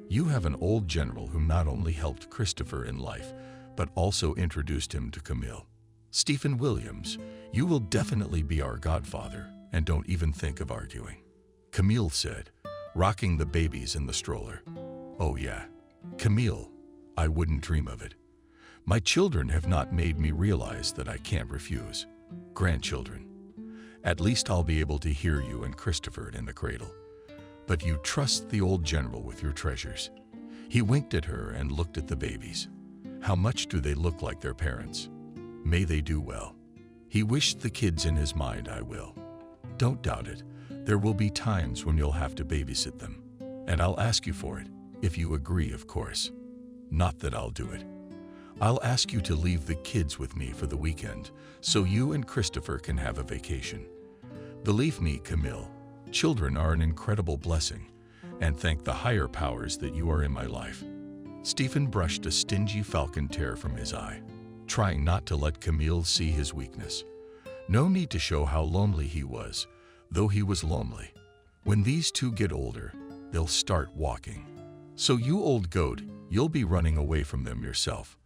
You have an old general who not only helped Christopher in life, but also introduced him to Camille. Stephen Williams, you will definitely be our godfather, and don't even think of arguing. Camille said, rocking the babies in the stroller. Oh yeah, Camille, I wouldn't dream of it. My children have not made me realize that I can't refuse. Grandchildren. At least I'll be able to hear you and Christopher in the cradle. But you trust the old general with your treasures. He winked at her and looked at the babies. How much do they look like their parents? May they do well. He wished the kids in his mind, I will. Don't doubt it. There will be times when you'll have to babysit them. And I'll ask you for it, if you agree, of course. Not that I'll do it. I'll ask you to leave the kids with me for the weekend, so you and Christopher can have a vacation. Believe me, Camille, children are an incredible blessing, and thank the higher powers that you are in my life. Stephen brushed a stingy falcon tear from his eye, trying not to let Camille see his weakness. No need to show how lonely he was, though he was lonely. When these two get older, they'll start walking. So you old goat, you'll be running away from them yourself.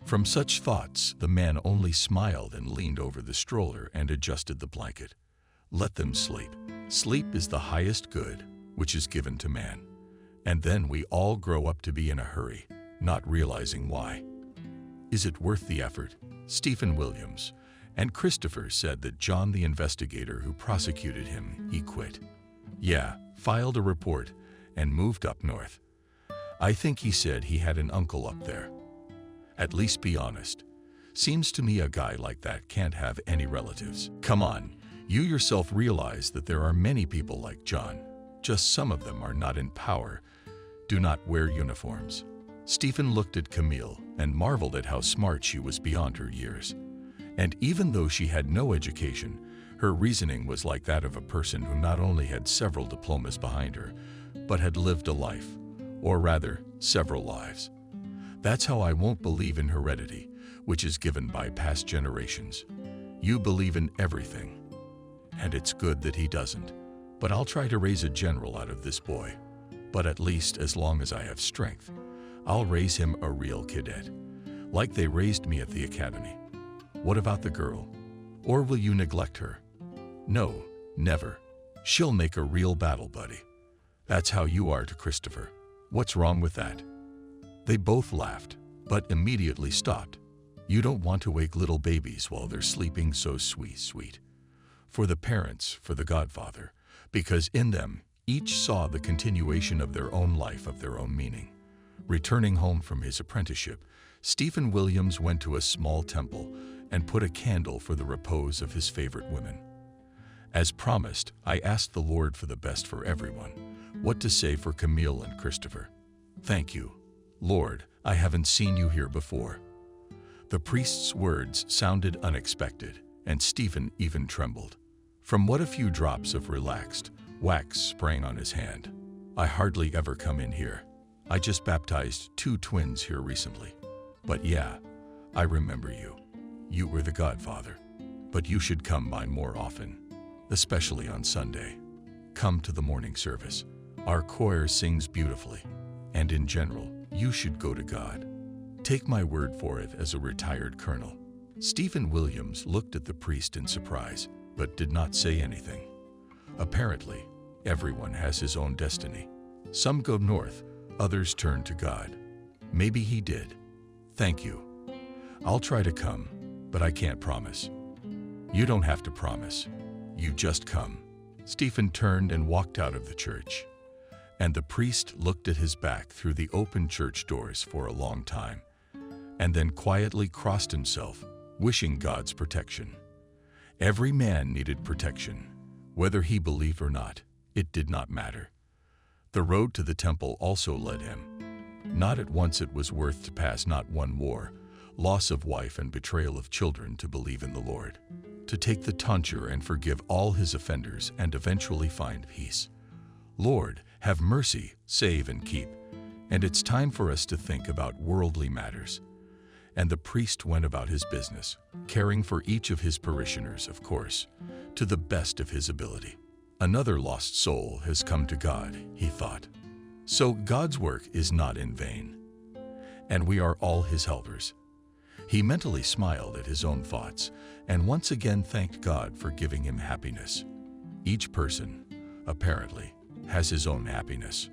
From such thoughts, the man only smiled and leaned over the stroller and adjusted the blanket. Let them sleep. Sleep is the highest good, which is given to man. And then we all grow up to be in a hurry, not realizing why. Is it worth the effort? Stephen Williams and Christopher said that John, the investigator who prosecuted him, he quit. Yeah, filed a report and moved up north. I think he said he had an uncle up there. At least be honest. Seems to me a guy like that can't have any relatives. Come on, you yourself realize that there are many people like John. Just some of them are not in power, do not wear uniforms. Stephen looked at Camille and marveled at how smart she was beyond her years. And even though she had no education, her reasoning was like that of a person who not only had several diplomas behind her, but had lived a life, or rather, several lives. That's how I won't believe in heredity, which is given by past generations. You believe in everything. And it's good that he doesn't. But I'll try to raise a general out of this boy. But at least as long as I have strength, I'll raise him a real cadet, like they raised me at the academy. What about the girl? Or will you neglect her? No, never. She'll make a real battle buddy. That's how you are to Christopher. What's wrong with that? They both laughed, but immediately stopped. You don't want to wake little babies while they're sleeping so sweet. For the parents, for the godfather, because in them, each saw the continuation of their own life, of their own meaning. Returning home from his apprenticeship, Stephen Williams went to a small temple and put a candle for the repose of his favorite women. As promised, I asked the Lord for the best for everyone, what to say for Camille and Christopher. Thank you, Lord, I haven't seen you here before. The priest's words sounded unexpected, and Stephen even trembled. From what a few drops of relaxed wax sprang on his hand. I hardly ever come in here. I just baptized 2 twins here recently. But yeah, I remember you. You were the godfather. But you should come by more often, especially on Sunday. Come to the morning service. Our choir sings beautifully. And in general, you should go to God. Take my word for it as a retired colonel. Stephen Williams looked at the priest in surprise, but did not say anything. Apparently, everyone has his own destiny. Some go north, others turn to God. Maybe he did. Thank you. I'll try to come, but I can't promise. You don't have to promise. You just come. Stephen turned and walked out of the church. And the priest looked at his back through the open church doors for a long time, and then quietly crossed himself, wishing God's protection. Every man needed protection. Whether he believed or not, it did not matter. The road to the temple also led him. Not at once it was worth to pass not one war, loss of wife and betrayal of children to believe in the Lord, to take the tonsure and forgive all his offenders and eventually find peace. Lord, have mercy, save and keep. And it's time for us to think about worldly matters. And the priest went about his business, caring for each of his parishioners, of course, to the best of his ability. Another lost soul has come to God, he thought. So God's work is not in vain. And we are all his helpers. He mentally smiled at his own thoughts and once again thanked God for giving him happiness. Each person, apparently, has his own happiness.